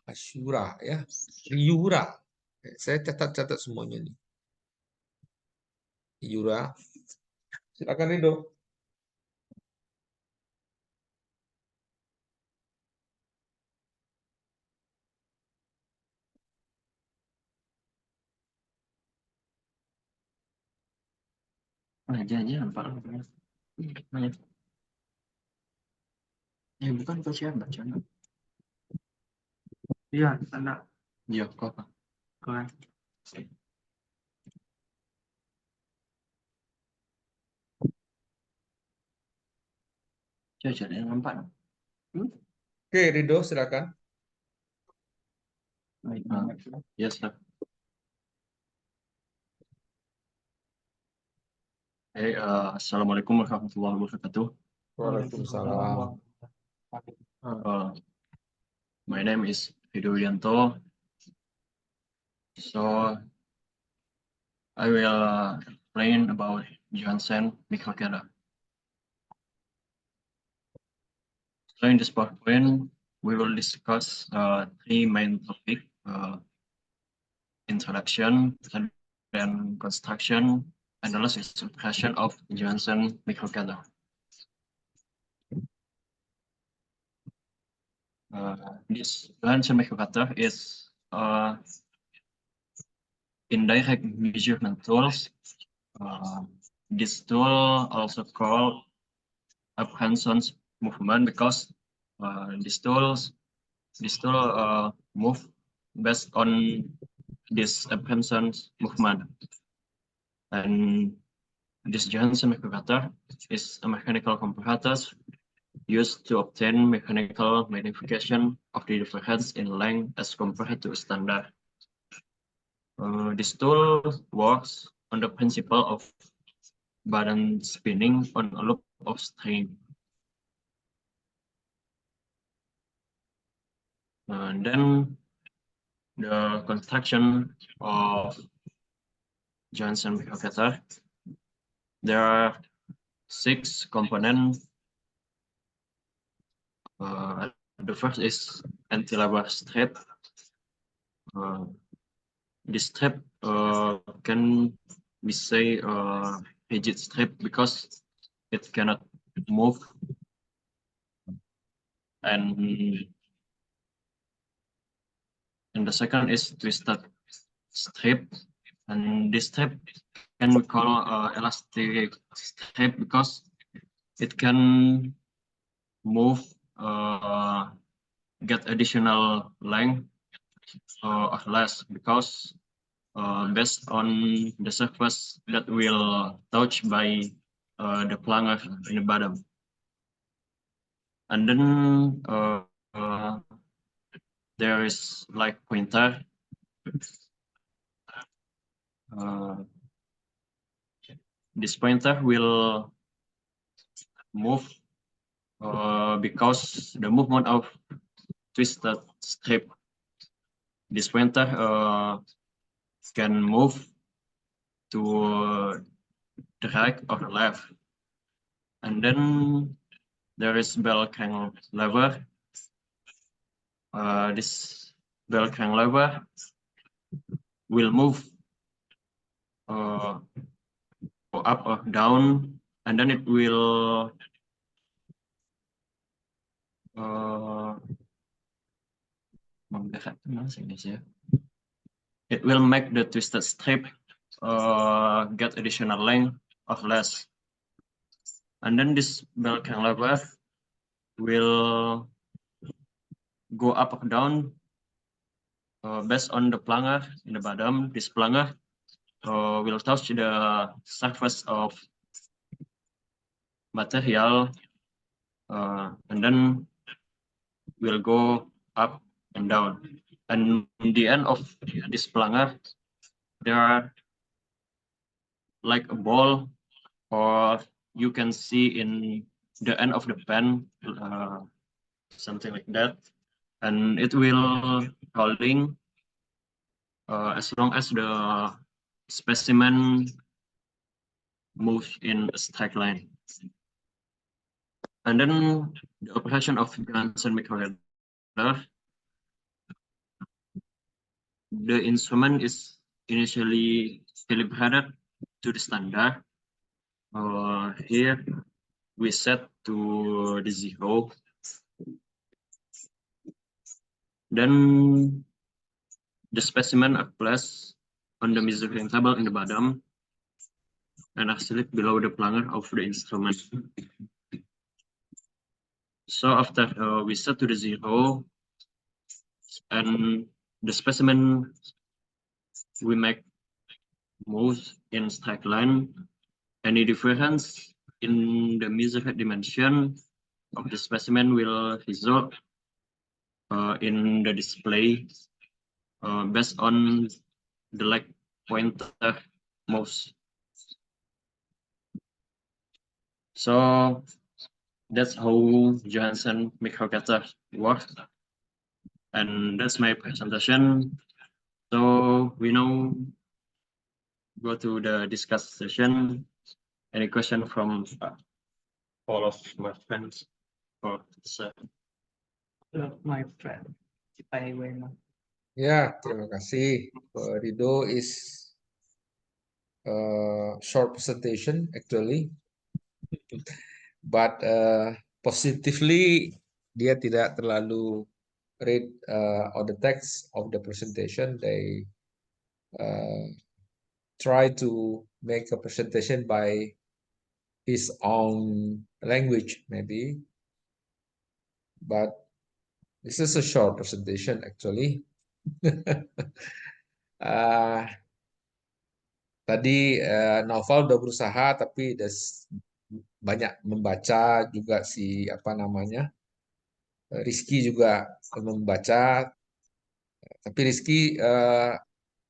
Asyura ya. Riura. Saya catat semuanya nih. Riura. Silakan Rido. Aja nampak. Bukan kau siapa bacanya. Iya, anak. Iya, kok. Kau. Coba yang nampak. Oke, Rido silakan. Yes, sir. Hey, assalamualaikum warahmatullahi wabarakatuh. Waalaikumsalam. My name is Fido Widianto. So I will explain about Johansen microcatheter. So in this PowerPoint, we will discuss 3 main topics: introduction, then construction, and the last is impression of Johansen microcatheter. This Johansen microcutter is indirect measurement tools. This tool also called apprehensions movement because this tool move based on this apprehensions movement. And this Johansen microcutter is a mechanical comparator used to obtain mechanical magnification of the difference in length as compared to a standard. This tool works on the principle of button spinning on a loop of string. And then the construction of Johansen microcutter. There are 6 components. The first is anti-lever strip. This strip can we say rigid strip because it cannot move, and the second is twisted strip, and this strip can we call elastic strip because it can move, get additional length or less because based on the surface that will touch by the plunger in the bottom. And then there is like pointer. This pointer will move because the movement of twisted strip. This pointer can move to the right or the left. And then there is bell crank lever. This bell crank lever will move go up or down, and then it will it will make the twisted strip get additional length or less. And then this bell crank lever will go up or down based on the plunger in the bottom. This plunger will touch the surface of material and then will go up and down. And in the end of this plunger, there are like a ball, or you can see in the end of the pen, something like that. And it will holding as long as the specimen moves in a straight line. And then the operation of Johansen microcutter. The instrument is initially calibrated to the standard. Here we set to the 0. Then the specimen are placed on the measuring table in the bottom and are selected below the plunger of the instrument. So after we set to the 0 and the specimen we make moves in straight line, any difference in the measured dimension of the specimen will result in the display based on the leg pointer moves. So that's how Johansen microcutter works, and that's my presentation. So we now go to the discuss session. Any question from all of my friends or sir? My friend, if I were not. Ya, terima kasih. Rido is short presentation actually, but positively dia tidak terlalu read or the text of the presentation, they try to make a presentation by his own language, maybe. But this is a short presentation, actually. Tadi Novel udah berusaha, tapi banyak membaca juga si apa namanya Rizky juga membaca, tapi Rizky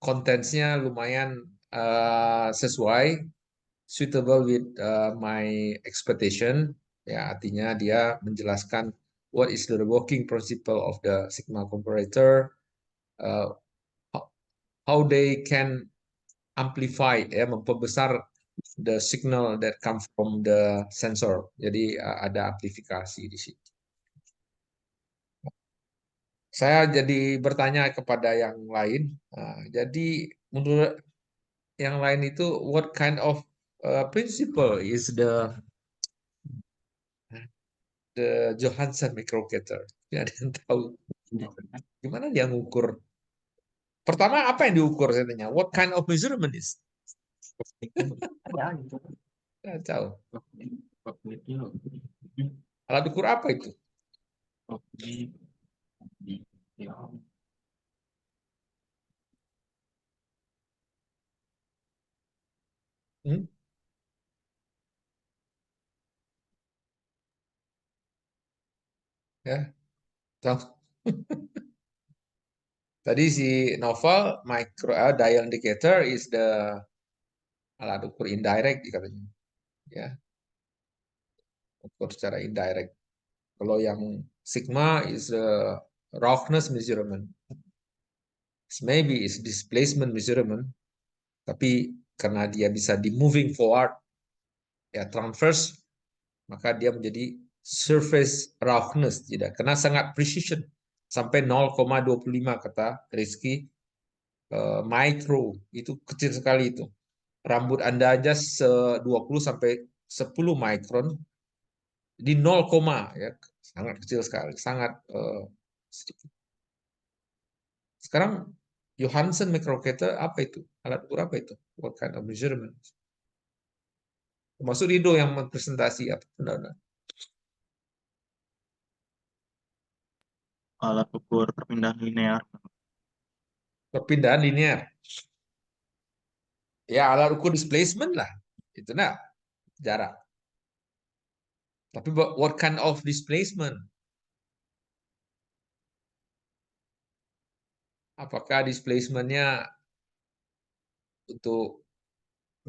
kontennya lumayan sesuai, suitable with my expectation. Ya, artinya dia menjelaskan what is the working principle of the Sigma comparator, how they can amplify, ya, memperbesar the signal that come from the sensor. Jadi ada amplifikasi di situ. Saya jadi bertanya kepada yang lain. Jadi menurut yang lain itu, what kind of principle is the Johansson microcator? Ya, ada yang tahu gimana dia ngukur? Pertama, apa yang diukur? Saya tanya, what kind of measurement is? Saya tahu. Alat ukur apa itu? Ya, tahu. Tadi si Novel dial indicator is the alat ukur indirect katanya. Ya, ukur secara indirect. Kalau yang Sigma is the roughness measurement. Maybe is displacement measurement. Tapi karena dia bisa di moving forward, ya transverse, maka dia menjadi surface roughness, tidak, karena sangat precision sampai 0,25 kata Rizky, micro, itu kecil sekali itu. Rambut Anda aja 20 sampai 10 micron di 0, ya, sangat kecil sekali, sangat sedikit. Sekarang Johansson microcator apa itu? Alat ukur apa itu? What kind of measurement? Termasuk Rido yang mempresentasi apa benar-benar. Alat ukur perpindahan linear. Perpindahan linear. Ya, alat ukur displacement lah. Itu nah, jarak. Tapi what kind of displacement? Apakah displacementnya untuk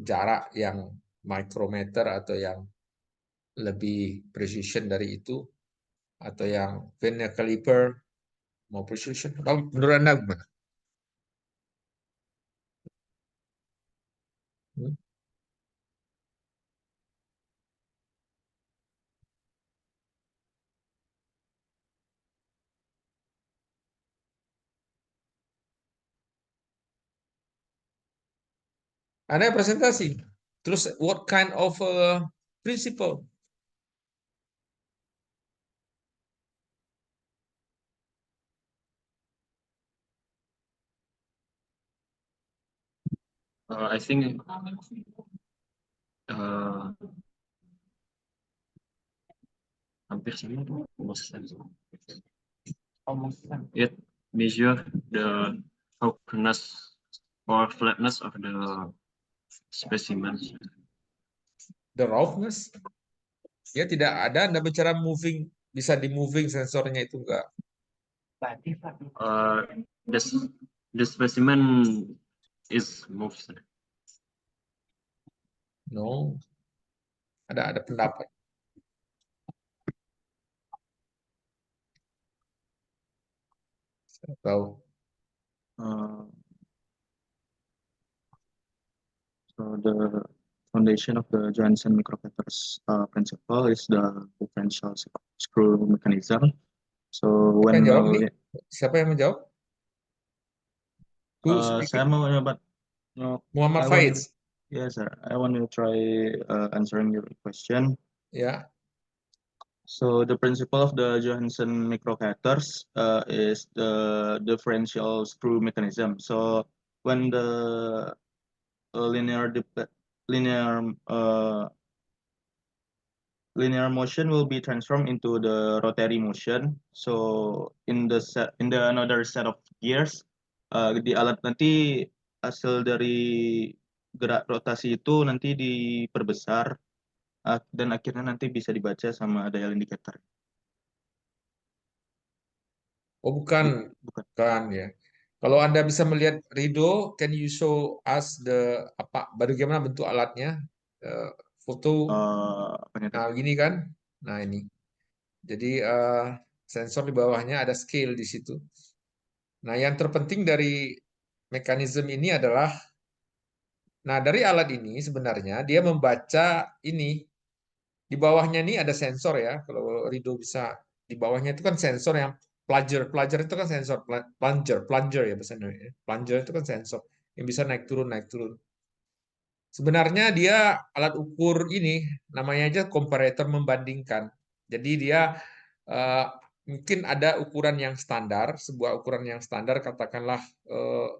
jarak yang micrometer atau yang lebih precision dari itu, atau yang vernier caliper mau precision? Menurut Anda gimana? Anda presentasi. Terus what kind of principle? I think hampir sama tuh, it measure the roughness or flatness of the specimen. The roughness? Ya, tidak ada Anda bicara moving, bisa di moving sensornya itu enggak. The specimen is moved. No. Ada pendapat. Saya tahu. So the foundation of the Johansson microcator's principle is the differential screw mechanism. So when Siapa yang menjawab? Saya mau menjawab. Muhammad Faiz. Yes, sir. I want to try answering your question. Ya. So the principle of the Johansson microcatheters is the differential screw mechanism. So when the linear motion will be transformed into the rotary motion. So in the another set of gears, di alat nanti hasil dari gerak rotasi itu nanti diperbesar dan akhirnya nanti bisa dibaca sama dial indicator. Oh, bukan, Bukan. bukan ya. Kalau Anda bisa melihat Rido, can you show us bagaimana bentuk alatnya? Foto, Apa nih, nah gini kan? Nah ini. Jadi sensor di bawahnya ada scale di situ. Nah, yang terpenting dari mekanisme ini adalah, nah dari alat ini sebenarnya dia membaca ini. Di bawahnya ini ada sensor ya. Kalau Rido bisa, di bawahnya itu kan sensor yang plunger itu kan sensor, plunger ya bahasa Indonesia. Plunger itu kan sensor yang bisa naik turun. Sebenarnya dia alat ukur ini namanya aja comparator membandingkan. Jadi dia mungkin ada ukuran yang standar, sebuah ukuran yang standar katakanlah 10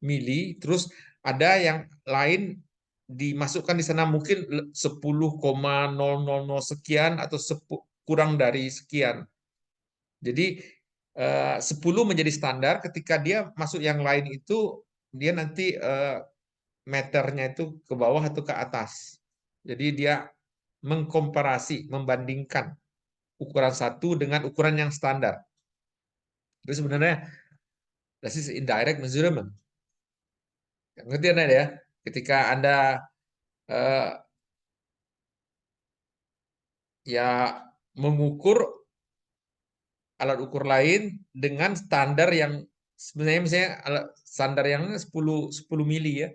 mili, terus ada yang lain dimasukkan di sana mungkin 10,000 sekian atau kurang dari sekian. Jadi 10 menjadi standar, ketika dia masuk yang lain itu dia nanti meternya itu ke bawah atau ke atas. Jadi dia mengkomparasi, membandingkan ukuran satu dengan ukuran yang standar. Itu sebenarnya this is indirect measurement. Ngerti Anda ya? Ketika Anda ya mengukur alat ukur lain dengan standar yang sebenarnya misalnya standar yang 10 mili ya.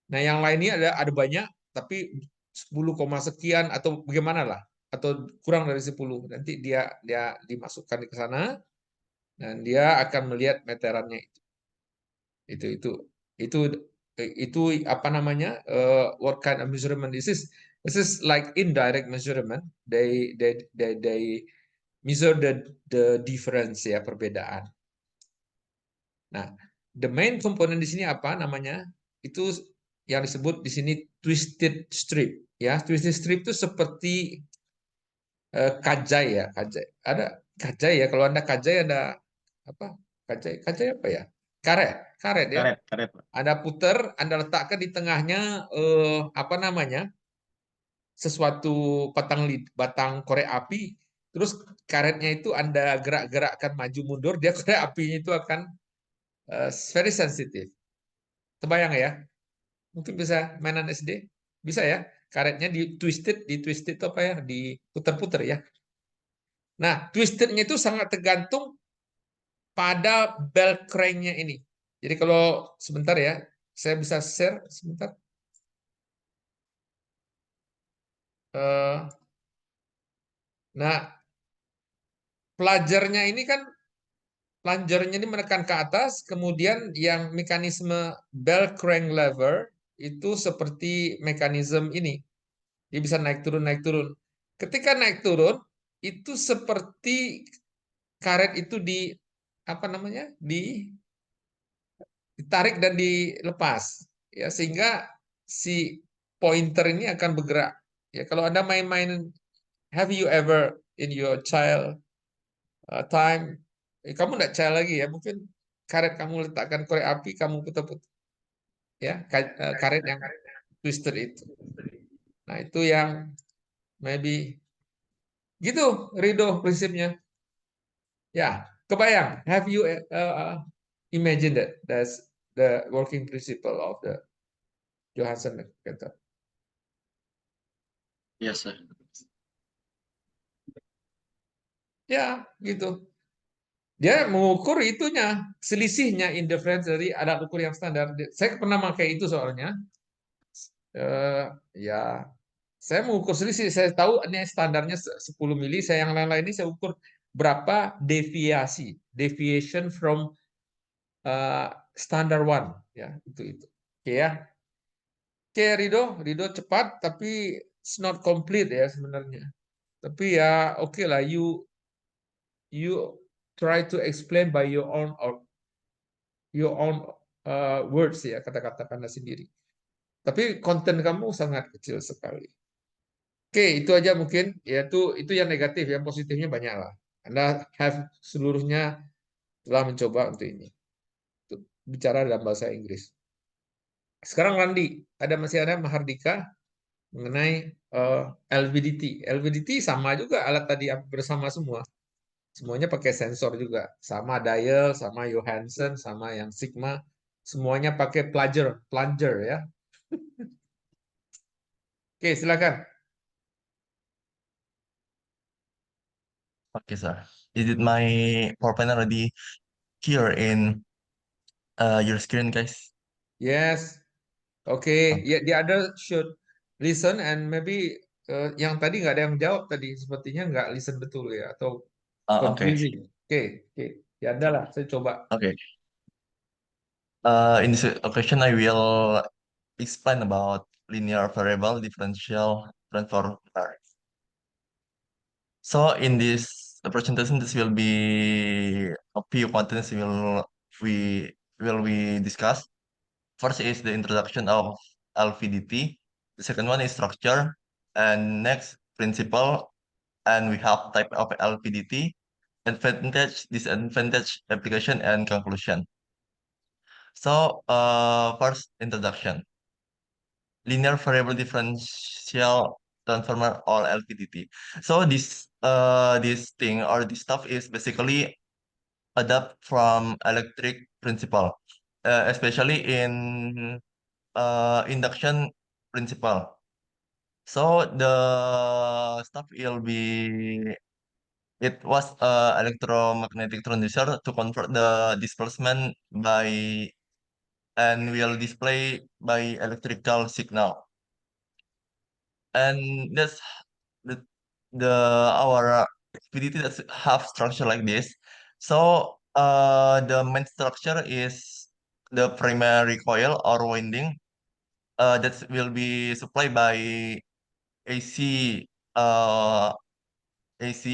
Nah, yang lainnya ada banyak tapi 10, sekian atau bagaimana lah, atau kurang dari 10. Nanti dia dimasukkan ke sana dan dia akan melihat meterannya itu apa namanya, what kind of measurement this is like indirect measurement. They measure the difference ya, perbedaan. Nah, the main component di sini apa namanya? Itu yang disebut di sini twisted strip ya. Twisted strip itu seperti kajai ya, kajai. Ada kajai ya, kalau Anda kajai ada apa? Kajai apa ya? Karet ya. Karet. Anda putar, Anda letakkan di tengahnya apa namanya? Sesuatu batang korek api, terus karetnya itu Anda gerak-gerakkan maju mundur, dia korek apinya itu akan very sensitive. Terbayang ya? Mungkin bisa mainan SD, bisa ya? Karetnya di twisted itu apa ya? Diputer-puter ya. Nah, twistednya itu sangat tergantung pada bell crank-nya ini. Jadi kalau sebentar ya, saya bisa share sebentar. Nah, plunger-nya ini menekan ke atas, kemudian yang mekanisme bell crank lever itu seperti mekanisme ini. Dia bisa naik turun. Ketika naik turun, itu seperti karet itu ditarik dan dilepas ya, sehingga si pointer ini akan bergerak. Ya, kalau Anda main-main, have you ever in your child time, kamu enggak child lagi ya, mungkin karet kamu letakkan korek api, kamu putar-putar ya, karet yang twister itu. Nah, itu yang maybe gitu Rido prinsipnya. Ya, kebayang. Have you imagined that that's the working principle of the Johansson method? Yes, sir. Ya, gitu. Dia mengukur itunya, selisihnya indifference dari alat ukur yang standar. Saya pernah pakai itu soalnya. Ya, saya mengukur selisih. Saya tahu ini standarnya 10 mili. Saya yang lain-lain ini saya ukur berapa deviation from standard one. Ya, itu. Oke ya. Oke, Rido cepat tapi it's not complete ya sebenarnya. Tapi ya oke lah, you try to explain by your own or your own words ya, kata-kata Anda sendiri. Tapi konten kamu sangat kecil sekali. Oke, itu aja mungkin. Ya itu yang negatif, yang positifnya banyak lah. Anda have seluruhnya telah mencoba untuk ini. Untuk bicara dalam bahasa Inggris. Sekarang Randi, masih ada Mahardika mengenai LVDT. LVDT sama juga alat tadi bersama semua. Semuanya pakai sensor juga. Sama dial, sama Johansson, sama yang Sigma. Semuanya pakai plunger ya. Oke, silakan. Okay, sir. Is it my PowerPoint already here in your screen, guys? Yes. Oke, ya the other should listen and maybe yang tadi nggak ada yang jawab tadi, sepertinya nggak listen betul ya atau Okay. confusing. Oke. Ya ada lah, saya coba. Okay. In this occasion, I will explain about linear variable differential transform. So in this presentation, this will be a few contents we discuss. First is the introduction of LVDT. The second one is structure, and next principle. And we have type of LVDT, advantage, disadvantage, application, and conclusion. So first introduction. Linear variable differential transformer or LVDT. So this thing or this stuff is basically adapt from electric principle, especially in induction principle. So the stuff will be it was electromagnetic transducer to convert the displacement by and will display by electrical signal. And that's the our activity that have structure like this. So the main structure is the primary coil or winding that will be supplied by AC AC,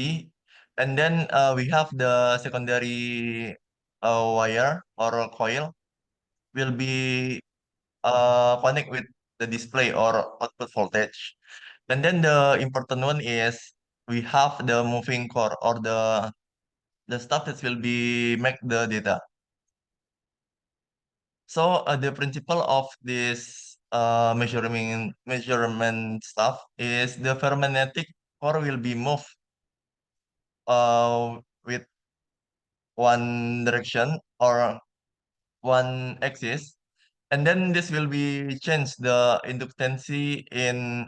and then we have the secondary wire or coil will be connect with the display or output voltage. And then the important one is we have the moving core or the stuff that will be make the data. So the principle of this measurement stuff is the ferromagnetic core will be moved with one direction or one axis, and then this will be change the inductance in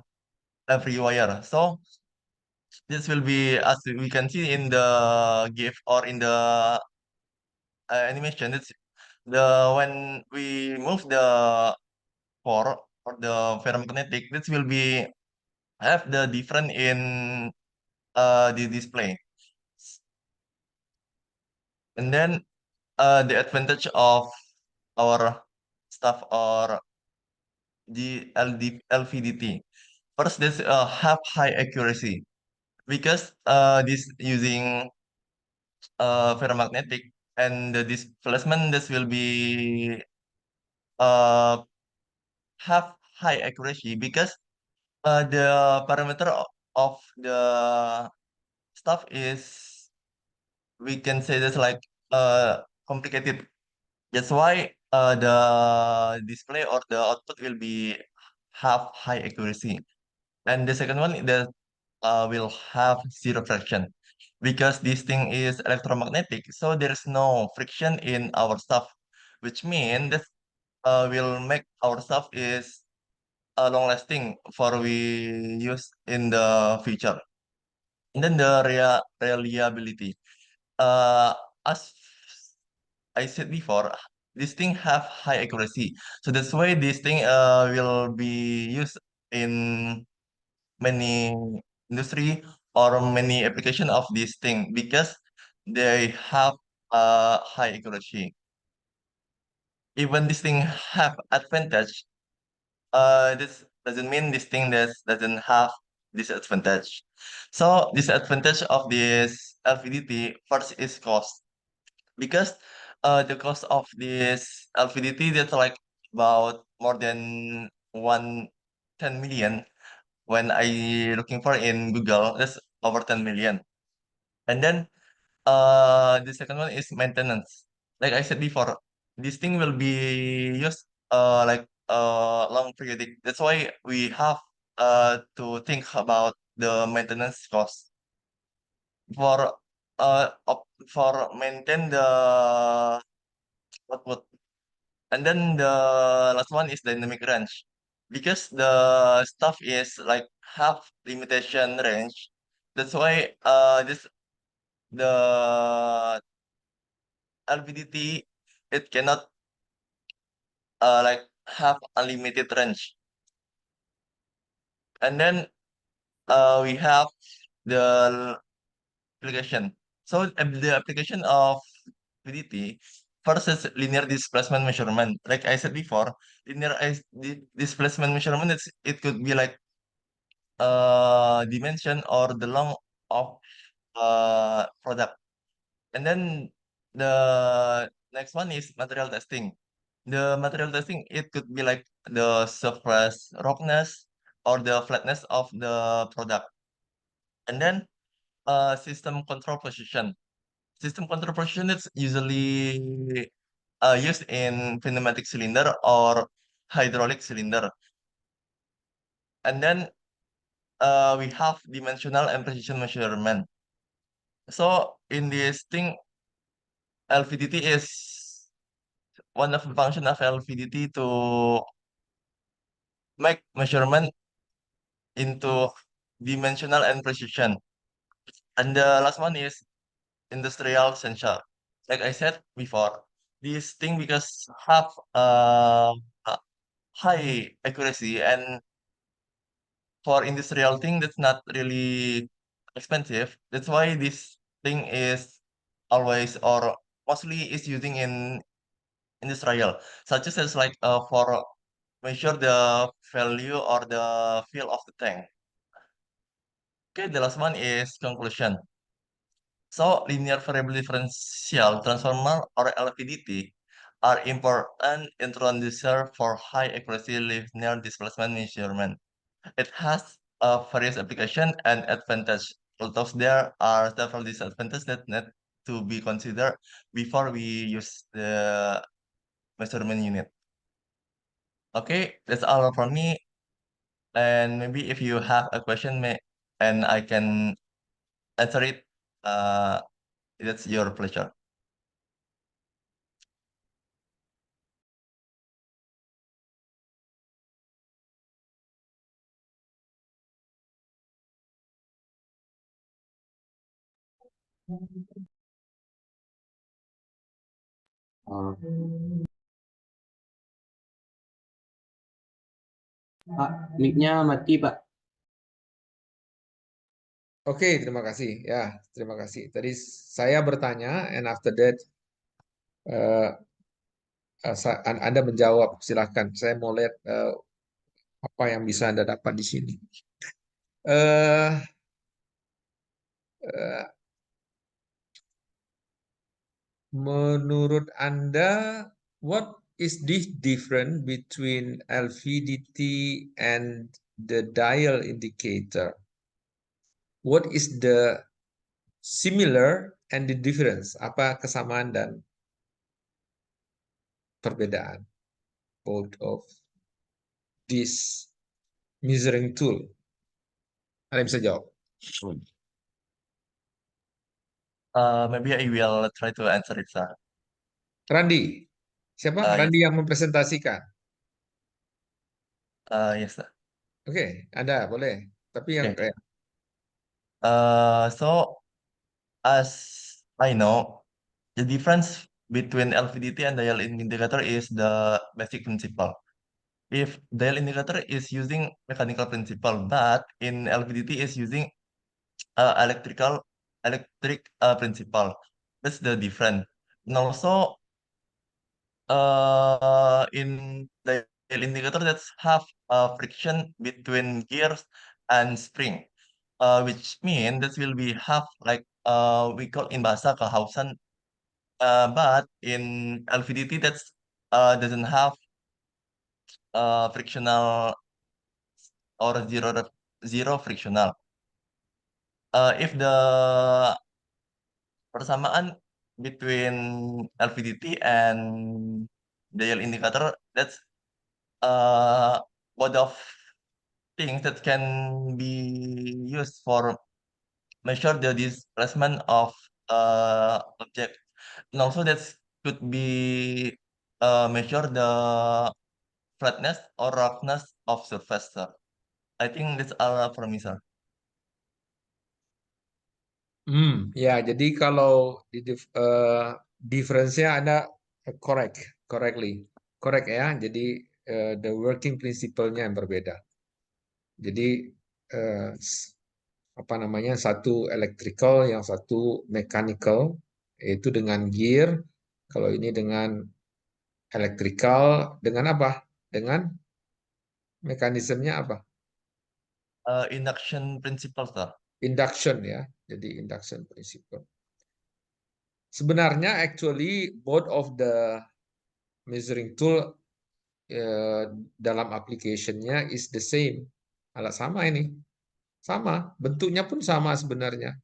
every wire. So this will be as we can see in the GIF or in the animation. It's the when we move the core or the ferromagnetic, this will be have the different in the display. And then the advantage of our stuff or the LVDT. First, this have high accuracy because this using ferromagnetic and the displacement this will be uh, have high accuracy because the parameter of the stuff is we can say this like complicated. That's why the display or the output will be have high accuracy. And the second one that will have zero friction because this thing is electromagnetic, so there is no friction in our stuff, which means that will make our stuff is long lasting for we use in the future. And then the reliability. Uh, as I said before, this thing have high accuracy, so that's why this thing will be used in many industry or many application of this thing because they have high accuracy. Even this thing have advantage, this doesn't mean this thing doesn't have disadvantage. So disadvantage of this LVDT first is cost, because the cost of this LVDT that's like about more than 110 million. When I looking for in Google, that's over 10 million. And then the second one is maintenance. Like I said before, this thing will be used like long periodic. That's why we have to think about the maintenance cost for for maintain the output. And then the last one is dynamic range, because the stuff is like have limitation range. That's why this the LVDT, it cannot like have unlimited range. And then we have the application. So the application of VDT versus linear displacement measurement. Like I said before, displacement measurement, it could be like dimension or the length of product. And then the next one is material testing. The material testing, it could be like the surface roughness or the flatness of the product. And then system control position. System control position is usually used in pneumatic cylinder or hydraulic cylinder. And then we have dimensional and precision measurement. So in this thing, LVDT is one of the function of LVDT to make measurement into dimensional and precision. And the last one is industrial sensor. Like I said before, this thing because have high accuracy, and for industrial thing that's not really expensive. That's why this thing is always or mostly is using in industrial, such as like for measure the value or the feel of the tank. Okay, the last one is conclusion. So linear variable differential transformer or LVDT are important introducer for high accuracy linear displacement measurement. It has various application and advantage, although there are several disadvantages that need to be considered before we use the measurement unit. Okay, that's all from me. And maybe if you have a question, and I can answer it, uh, that's your pleasure. Pak, mic-nya mati, Pak. Oke, terima kasih. Ya, terima kasih. Tadi saya bertanya, and after that Anda menjawab. Silakan. Saya mau lihat apa yang bisa Anda dapat di sini. Eh, eh, Menurut Anda, what is this difference between LVDT and the dial indicator? What is the similar and the difference? Apa kesamaan dan perbedaan both of this measuring tool? Ada yang bisa jawab? Maybe I will try to answer it, sir. Randi, siapa? Yes. Randi yang mempresentasikan. Yes, sir. Oke, Anda boleh. Tapi yang Okay. So as I know, the difference between LVDT and dial indicator is the basic principle. If dial indicator is using mechanical principle, but in LVDT is using electric principle. That's the difference. And also in dial indicator that's have friction between gears and spring. which mean that will be have like we call in bahasa kehausan, but in LVDT that's doesn't have frictional or zero frictional. If the persamaan between LVDT and dial indicator, that's one of things that can be used for measure the displacement of object, and also that could be measure the flatness or roughness of surface, sir. I think that's all for me, sir. Ya, jadi kalau di difference-nya ada correctly, correct ya. Jadi the working principle-nya yang berbeda. Jadi apa namanya, satu electrical, yang satu mechanical, yaitu dengan gear. Kalau ini dengan electrical, dengan apa? Dengan mekanismenya apa? Induction principle, sir. Induction ya. Jadi induction principle. Sebenarnya actually both of the measuring tool dalam application-nya is the same. Alat sama ini. Sama, bentuknya pun sama sebenarnya.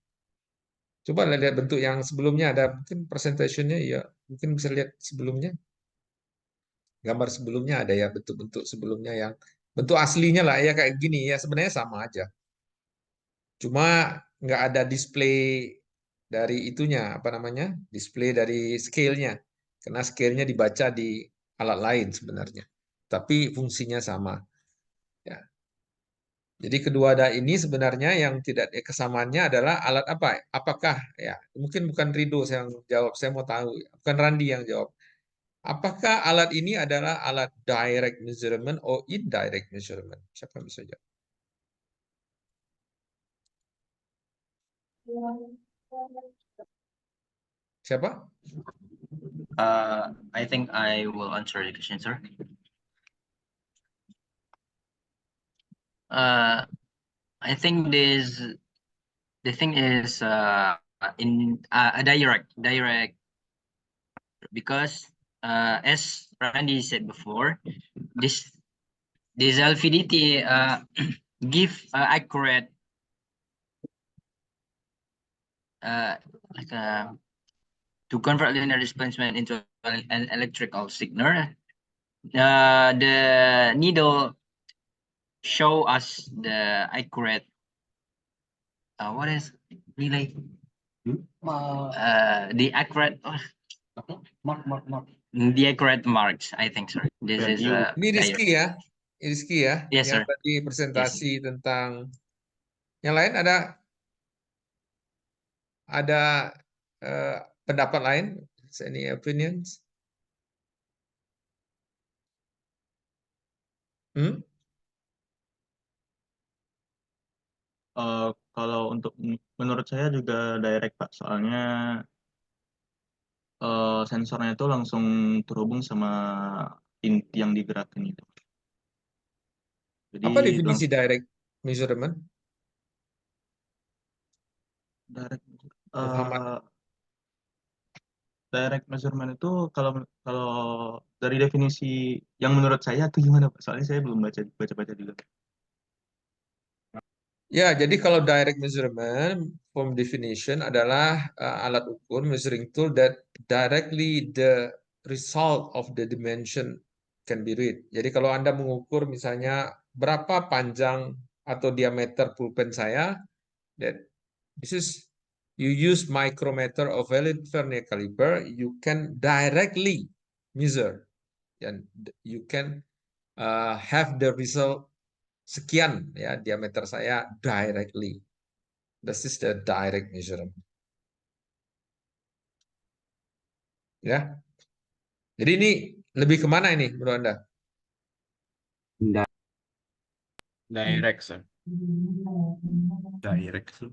Coba lihat bentuk yang sebelumnya, ada mungkin presentation-nya ya, mungkin bisa lihat sebelumnya. Gambar sebelumnya ada ya, bentuk-bentuk sebelumnya yang bentuk aslinya lah ya kayak gini ya, sebenarnya sama aja. Cuma nggak ada display dari itunya, apa namanya? Display dari scale-nya. Karena scale-nya dibaca di alat lain sebenarnya. Tapi fungsinya sama. Ya. Jadi kedua ada ini sebenarnya yang tidak kesamaannya adalah alat apa? Apakah ya? Mungkin bukan Rido yang jawab, saya mau tahu. Bukan Randi yang jawab. Apakah alat ini adalah alat direct measurement atau indirect measurement? Siapa yang bisa jawab? Siapa? I think I will answer the question, sir. I think the thing is in a direct because as Randy said before, this LVDT give accurate like to convert linear displacement into an electrical signal. The needle show us the accurate what is relay the accurate the accurate marks, I think, sorry. This is Ini Rizky ya, Rizky ya, Yes, yang sir. tadi presentasi tentang yang lain ada pendapat lain? Any opinions? Kalau untuk menurut saya juga direct, Pak. Soalnya sensornya itu langsung terhubung sama inti yang digerakkan itu. Jadi Apa definisi direct measurement? direct Muhammad. direct measurement itu kalau dari definisi yang menurut saya itu gimana, Pak? Soalnya saya belum baca juga. Ya, jadi kalau direct measurement from definition adalah alat ukur measuring tool that directly the result of the dimension can be read. Jadi kalau Anda mengukur misalnya berapa panjang atau diameter pulpen saya, that this is you use micrometer or valid vernier caliper, you can directly measure and you can have the result sekian ya diameter saya directly. This is the direct measurement. Ya. Jadi ini lebih kemana ini menurut Anda? Direct, sir. Direct, sir.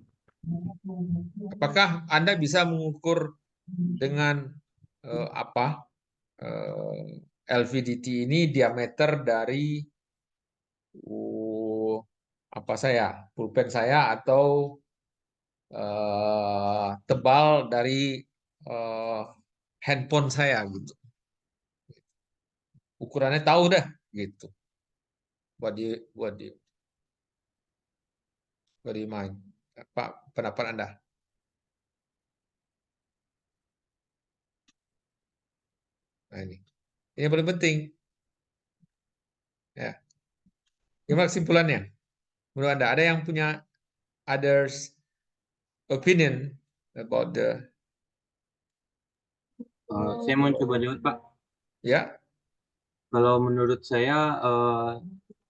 Apakah Anda bisa mengukur dengan LVDT ini diameter dari apa saya, pulpen saya atau tebal dari eh, handphone saya gitu. Ukurannya tahu dah gitu. Buat di main. Apa pendapat Anda? Nah ini yang paling penting. Ya. Gimana kesimpulannya? Menurut Anda ada yang punya others opinion about the Saya mau coba jawab, Pak. ya? Kalau menurut saya,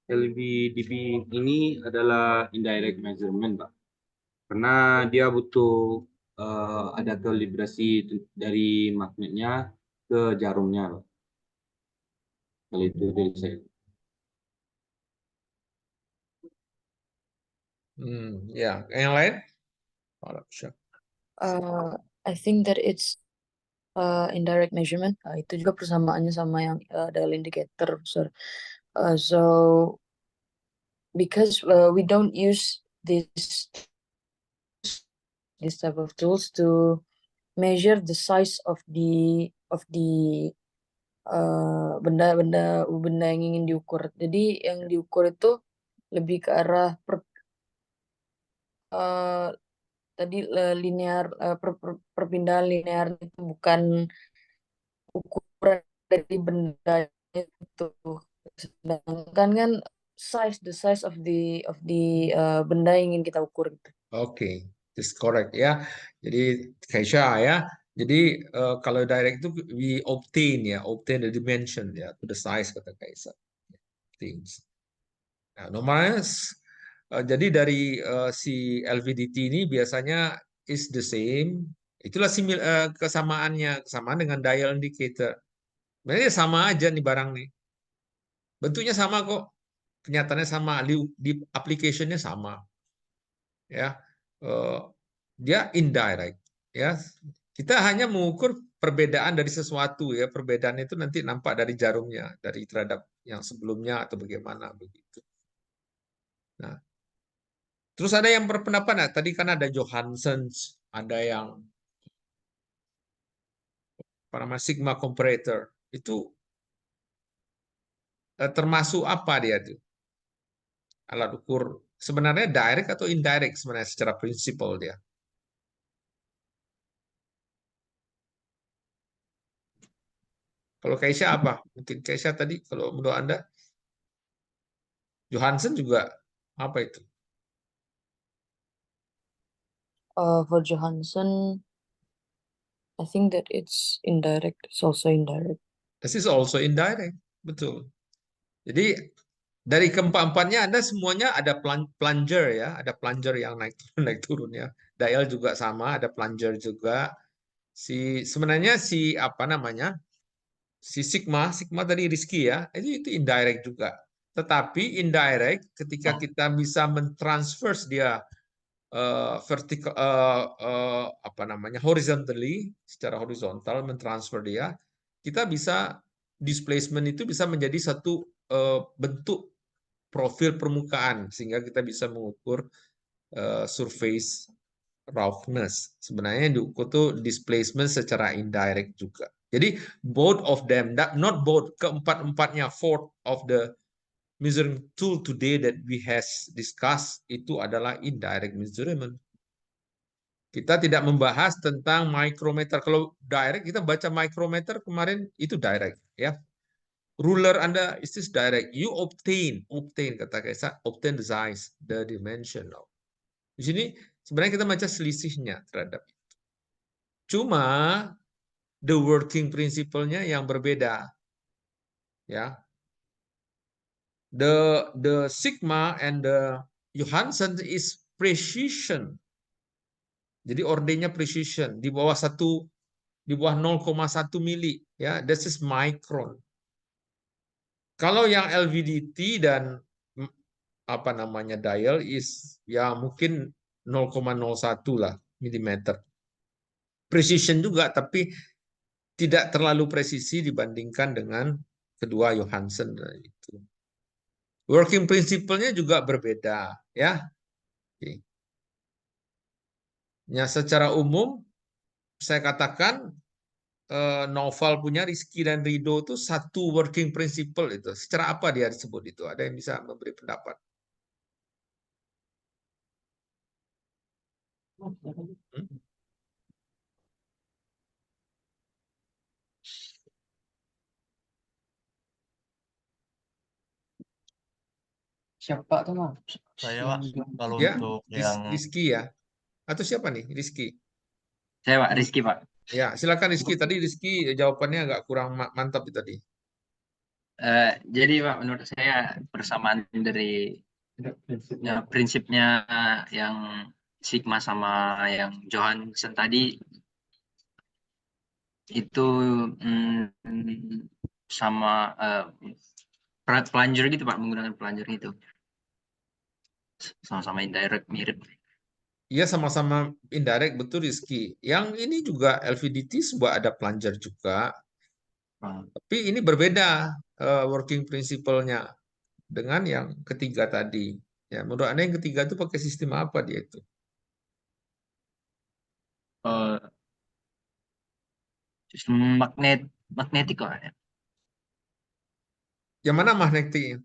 LVDP ini adalah indirect measurement, Pak. Karena dia butuh ada kalibrasi dari magnetnya ke jarumnya, Pak. Kalau itu dari saya. Ya. Yang lain? I think that it's indirect measurement. Itu juga persamaannya sama yang dial indicator, sir. So because we don't use this type of tools to measure the size of the benda yang ingin diukur. Jadi yang diukur itu lebih ke arah tadi linear perpindahan linear itu, bukan ukuran dari benda itu. Sedangkan kan the size of the benda yang ingin kita ukur gitu. Oke, this correct ya. Jadi Kaisha ya. Jadi kalau direct itu we obtain the dimension ya, to the size kata Kaisha. Things. Nah, normalnya jadi dari si LVDT ini biasanya is the same. Itulah kesamaan dengan dial indicator. Sebenarnya sama aja nih barang nih. Bentuknya sama kok. Kenyataannya sama, di application-nya sama. Ya. Dia indirect ya. Kita hanya mengukur perbedaan dari sesuatu ya. Perbedaan itu nanti nampak dari jarumnya, dari terhadap yang sebelumnya atau bagaimana begitu. Nah, terus ada yang berpendapat, nah, tadi kan ada Johansson, ada yang sigma comparator. Itu termasuk apa dia tuh? Alat ukur sebenarnya direct atau indirect sebenarnya secara prinsipal dia. Kalau Kaisha apa? Mungkin Kaisha tadi kalau menurut Anda Johansson juga apa itu? For Johansson, I think that it's indirect. It's also indirect. This is also indirect, betul. Jadi dari keempat-empatnya Anda semuanya ada plunger ya, ada plunger yang naik turun naik turun ya. Dial juga sama, ada plunger juga. Sebenarnya apa namanya? Si sigma tadi Rizky ya, itu indirect juga. Tetapi indirect ketika kita bisa mentransfer dia vertikal apa namanya horizontally, secara horizontal mentransfer dia, kita bisa displacement itu bisa menjadi satu bentuk profil permukaan sehingga kita bisa mengukur surface roughness. Sebenarnya yang diukur tuh displacement secara indirect juga. Jadi both of them, not both, keempat-empatnya, fourth of the measuring tool today that we has discussed itu adalah indirect measurement. Kita tidak membahas tentang micrometer. Kalau direct kita baca micrometer kemarin itu direct ya. Ruler Anda is direct. You obtain kata Kaisa, obtain the size, the dimensional. Di sini sebenarnya kita baca selisihnya terhadap itu. Cuma the working principle-nya yang berbeda. Ya. The sigma and the Johansson is precision. Jadi ordernya precision di bawah 0,1 mili ya, this is micron. Kalau yang LVDT dan apa namanya dial is ya mungkin 0,01 lah milimeter. Precision juga tapi tidak terlalu presisi dibandingkan dengan kedua Johansson itu. Working principle-nya juga berbeda, ya. Oke. Ya, secara umum saya katakan novel punya Rizky dan Rido itu satu working principle itu. Secara apa dia disebut itu? Ada yang bisa memberi pendapat? Hmm? Siapa tuh Mas? Saya Pak, kalau Ya, untuk yang Rizky ya. Atau siapa nih? Rizky. Saya Pak Rizky Pak. Ya, silakan Rizky. Tadi Rizky jawabannya agak kurang mantap itu tadi. Jadi Pak, menurut saya persamaan dari prinsipnya yang Sigma sama yang Johansson tadi itu sama plunger gitu Pak, menggunakan plunger itu. Sama-sama indirect mirip. Iya, sama-sama indirect, betul Rizky. Yang ini juga LVDT sebuah ada plunger juga. Tapi ini berbeda working principle-nya dengan yang ketiga tadi. Ya, menurut Anda yang ketiga itu pakai sistem apa dia itu? Sistem magnetik kok ya. Yang mana magnetik?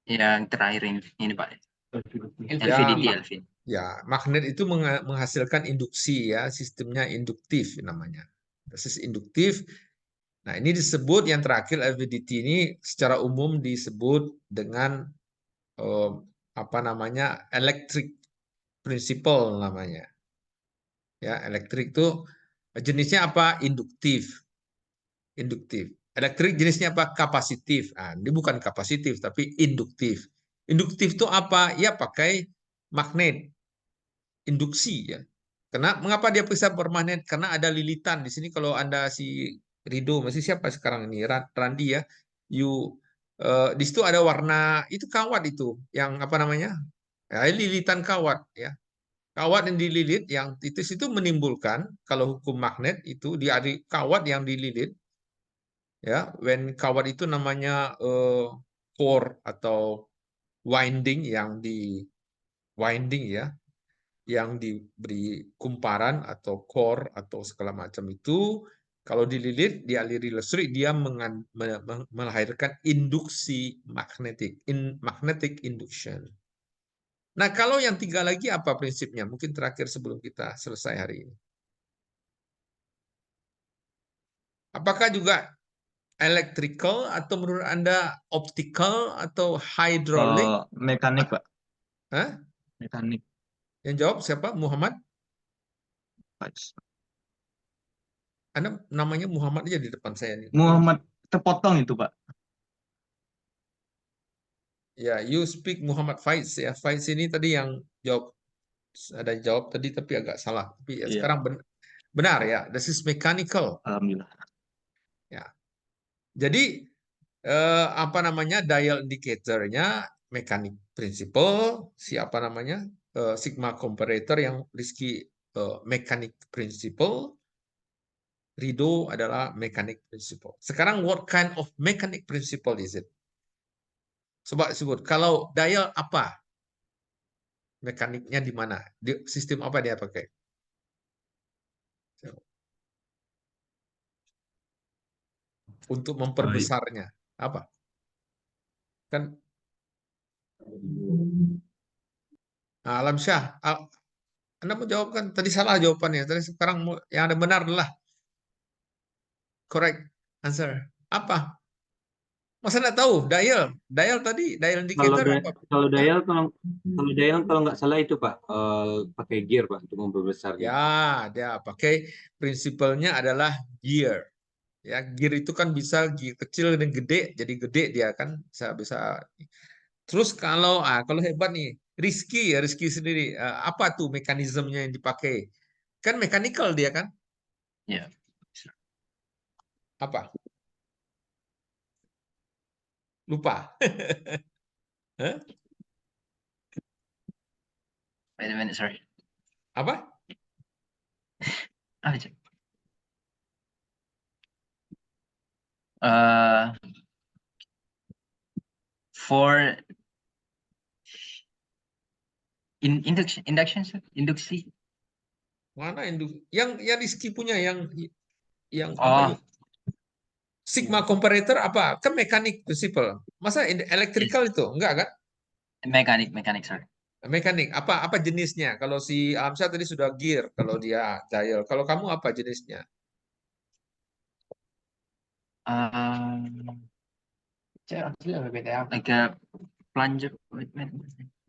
Yang terakhir ini Pak. Ya, LVDT. ya, magnet itu menghasilkan induksi ya, sistemnya induktif namanya. Basis induktif. Nah, ini disebut yang terakhir LVDT ini secara umum disebut dengan apa namanya? Electric principle namanya. Ya, elektrik itu jenisnya apa? Induktif. Induktif. Elektrik jenisnya apa? Kapasitif. Nah, ini bukan kapasitif tapi induktif. Induktif itu apa? Ya pakai magnet. Induksi ya. Mengapa dia bisa bermagnet? Karena ada lilitan di sini. Kalau Anda si Rido, masih siapa sekarang ini? Randi ya. Di situ ada warna itu kawat itu yang apa namanya? Ya, lilitan kawat ya. Kawat yang dililit yang titis itu menimbulkan kalau hukum magnet itu di kawat yang dililit ya, when kawat itu namanya core atau winding ya, yang diberi kumparan atau core atau segala macam itu kalau dililit dialiri listrik dia melahirkan induksi magnetik, magnetic induction. Nah, kalau yang tiga lagi apa prinsipnya? Mungkin terakhir sebelum kita selesai hari ini. Apakah juga electrical atau menurut Anda optical atau hydraulic? Mekanik, Pak. Hah? Mekanik. Yang jawab siapa? Muhammad? Anda namanya Muhammad aja di depan saya nih. Muhammad terpotong itu, Pak. Ya, you speak Muhammad Faiz ya. Faiz ini tadi yang jawab, ada jawab tadi tapi agak salah. Tapi ya, Iya. sekarang benar ya. This is mechanical. Alhamdulillah. Ya. Jadi apa namanya dial indicatornya mekanik principle, siapa namanya sigma comparator yang Rizky mekanik principle, Rido adalah mekanik principle. Sekarang what kind of mechanic principle is it? Coba sebut. Kalau dial apa? Mekaniknya di mana? Sistem apa dia pakai? Untuk memperbesarnya. Apa? Kan Alam Syah. Anda menjawab kan tadi salah jawabannya. Tadi sekarang yang ada benar adalah correct answer. Apa? Masa nggak tahu? Dial. Dial tadi, dial indicator apa? Kalau dial kalau nggak salah itu Pak pakai gear Pak untuk memperbesarnya. Ya, dia pakai prinsipalnya adalah gear. Ya, gear itu kan bisa gear kecil dan gede, jadi gede dia kan bisa. Terus kalau hebat nih, Rizky sendiri apa tuh mekanismenya yang dipakai? Kan mechanical dia kan? Ya. Apa? Lupa. Hah? Wait a minute, sorry. Apa? Apa cek? Uh, For induksi. Mana yang Rizky punya yang apa Oh, ya? Sigma comparator apa? Kan mekanik principle. Masa electrical itu? Enggak kan? mekanik, sorry. Mekanik. Apa jenisnya? Kalau si Amsa tadi sudah gear, kalau dia dial. Kalau kamu apa jenisnya? Like a plunger.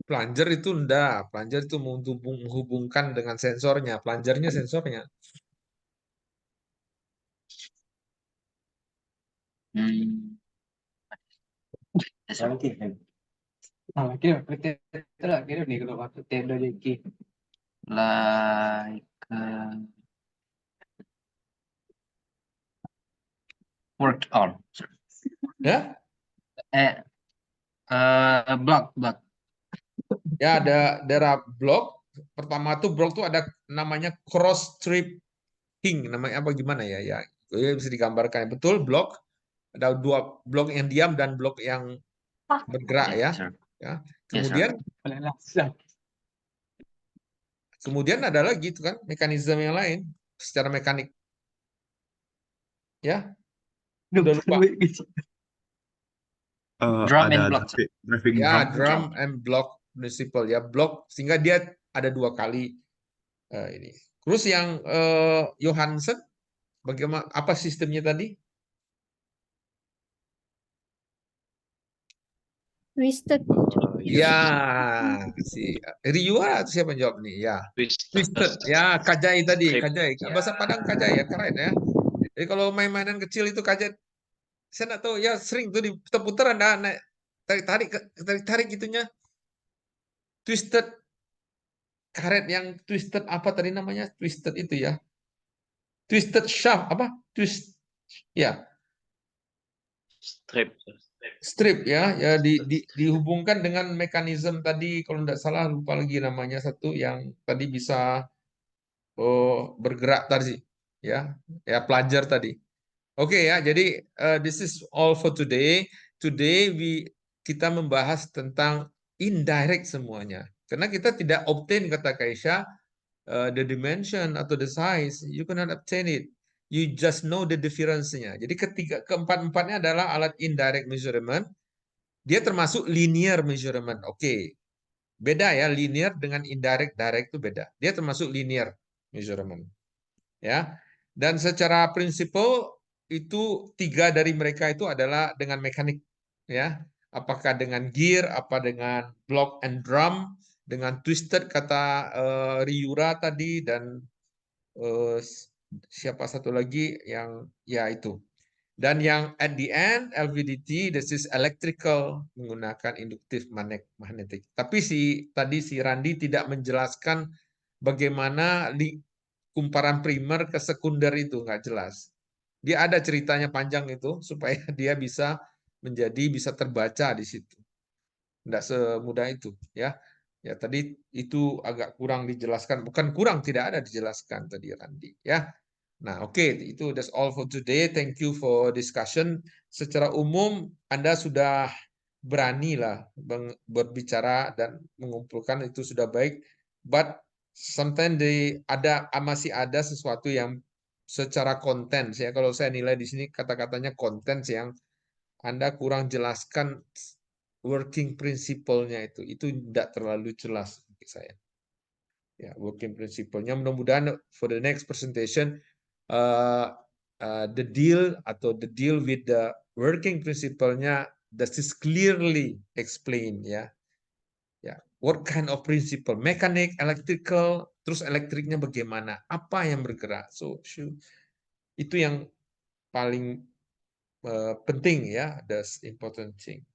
Plunger itu enggak. Plunger itu menghubungkan dengan sensornya. Plungernya sensornya. Like work on. Ya? Block. Ya ada daerah blok. Pertama tuh blok tuh ada namanya cross stripping. Namanya apa gimana ya? Ya, bisa digambarkan. Betul, blok. Ada dua blok yang diam dan blok yang bergerak ya. Yes, sir. Ya. Yes, sir. Kemudian ada lagi itu kan mekanisme yang lain secara mekanik. Ya. Udah lupa. Drum and Ada block, sir. driving Ya, drum. drum and block principle ya, blok sehingga dia ada dua kali ini. Terus yang Johansen bagaimana apa sistemnya tadi? Twisted. Ya, si Riwa atau siapa yang jawab nih? Ya, twisted. Ya, kajai tadi, kajai. Bahasa Padang kajai ya, keren ya. Jadi kalau main-mainan kecil itu kajai, saya nggak tahu ya sering tuh diputer-puter ada naik tarik itunya. Twisted karet yang twisted apa tadi namanya? Twisted itu ya. Twisted shaft apa? Ya, strip ya, ya dihubungkan dengan mekanisme tadi kalau tidak salah lupa lagi namanya satu yang tadi bisa bergerak tadi ya, ya pelajar tadi. Oke ya, jadi this is all for today. Today kita membahas tentang indirect semuanya. Karena kita tidak obtain kata Kaisha the dimension atau the size, you cannot obtain it. You just know the difference-nya. Jadi keempat-empatnya adalah alat indirect measurement. Dia termasuk linear measurement. Oke. Beda ya, linear dengan indirect, direct itu beda. Dia termasuk linear measurement. Ya. Dan secara prinsipal itu tiga dari mereka itu adalah dengan mekanik. Ya. Apakah dengan gear, apa dengan block and drum, dengan twisted kata Riura tadi dan siapa satu lagi yang ya itu. Dan yang at the end LVDT this is electrical menggunakan induktif magnetik. Tapi tadi si Randi tidak menjelaskan bagaimana kumparan primer ke sekunder itu nggak jelas. Dia ada ceritanya panjang itu supaya dia bisa terbaca di situ. Tidak semudah itu ya. Ya tadi itu agak kurang dijelaskan, bukan kurang, tidak ada dijelaskan tadi Randi ya. Nah, oke, itu that's all for today. Thank you for discussion. Secara umum Anda sudah berani lah berbicara dan mengumpulkan itu sudah baik. But sometimes masih ada sesuatu yang secara konten ya. Kalau saya nilai di sini kata-katanya konten yang Anda kurang jelaskan working principle-nya itu tidak terlalu jelas bagi saya. Ya, working principle-nya mudah-mudahan for the next presentation the deal with the working principle-nya that is clearly explained ya. Ya, what kind of principle? Mekanik, electrical, terus elektriknya bagaimana? Apa yang bergerak? So itu yang paling penting ya, that's important thing.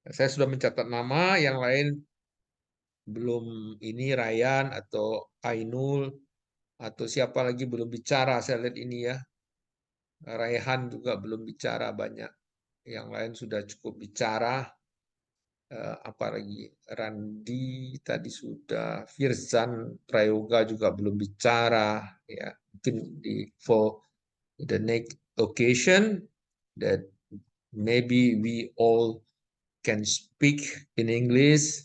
Saya sudah mencatat nama, yang lain belum ini Ryan atau Ainul atau siapa lagi belum bicara. Saya lihat ini ya. Raihan juga belum bicara banyak. Yang lain sudah cukup bicara. Apalagi Randi tadi sudah, Firzan Prayoga juga belum bicara. Ya, mungkin for the next occasion that maybe we all can speak in English,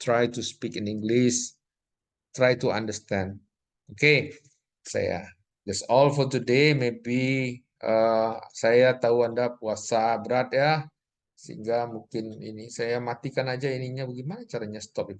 try to speak in English, try to understand. Okay, that's all for today. Maybe saya tahu Anda puasa berat ya, sehingga mungkin ini saya matikan aja ininya. Bagaimana caranya stop itu?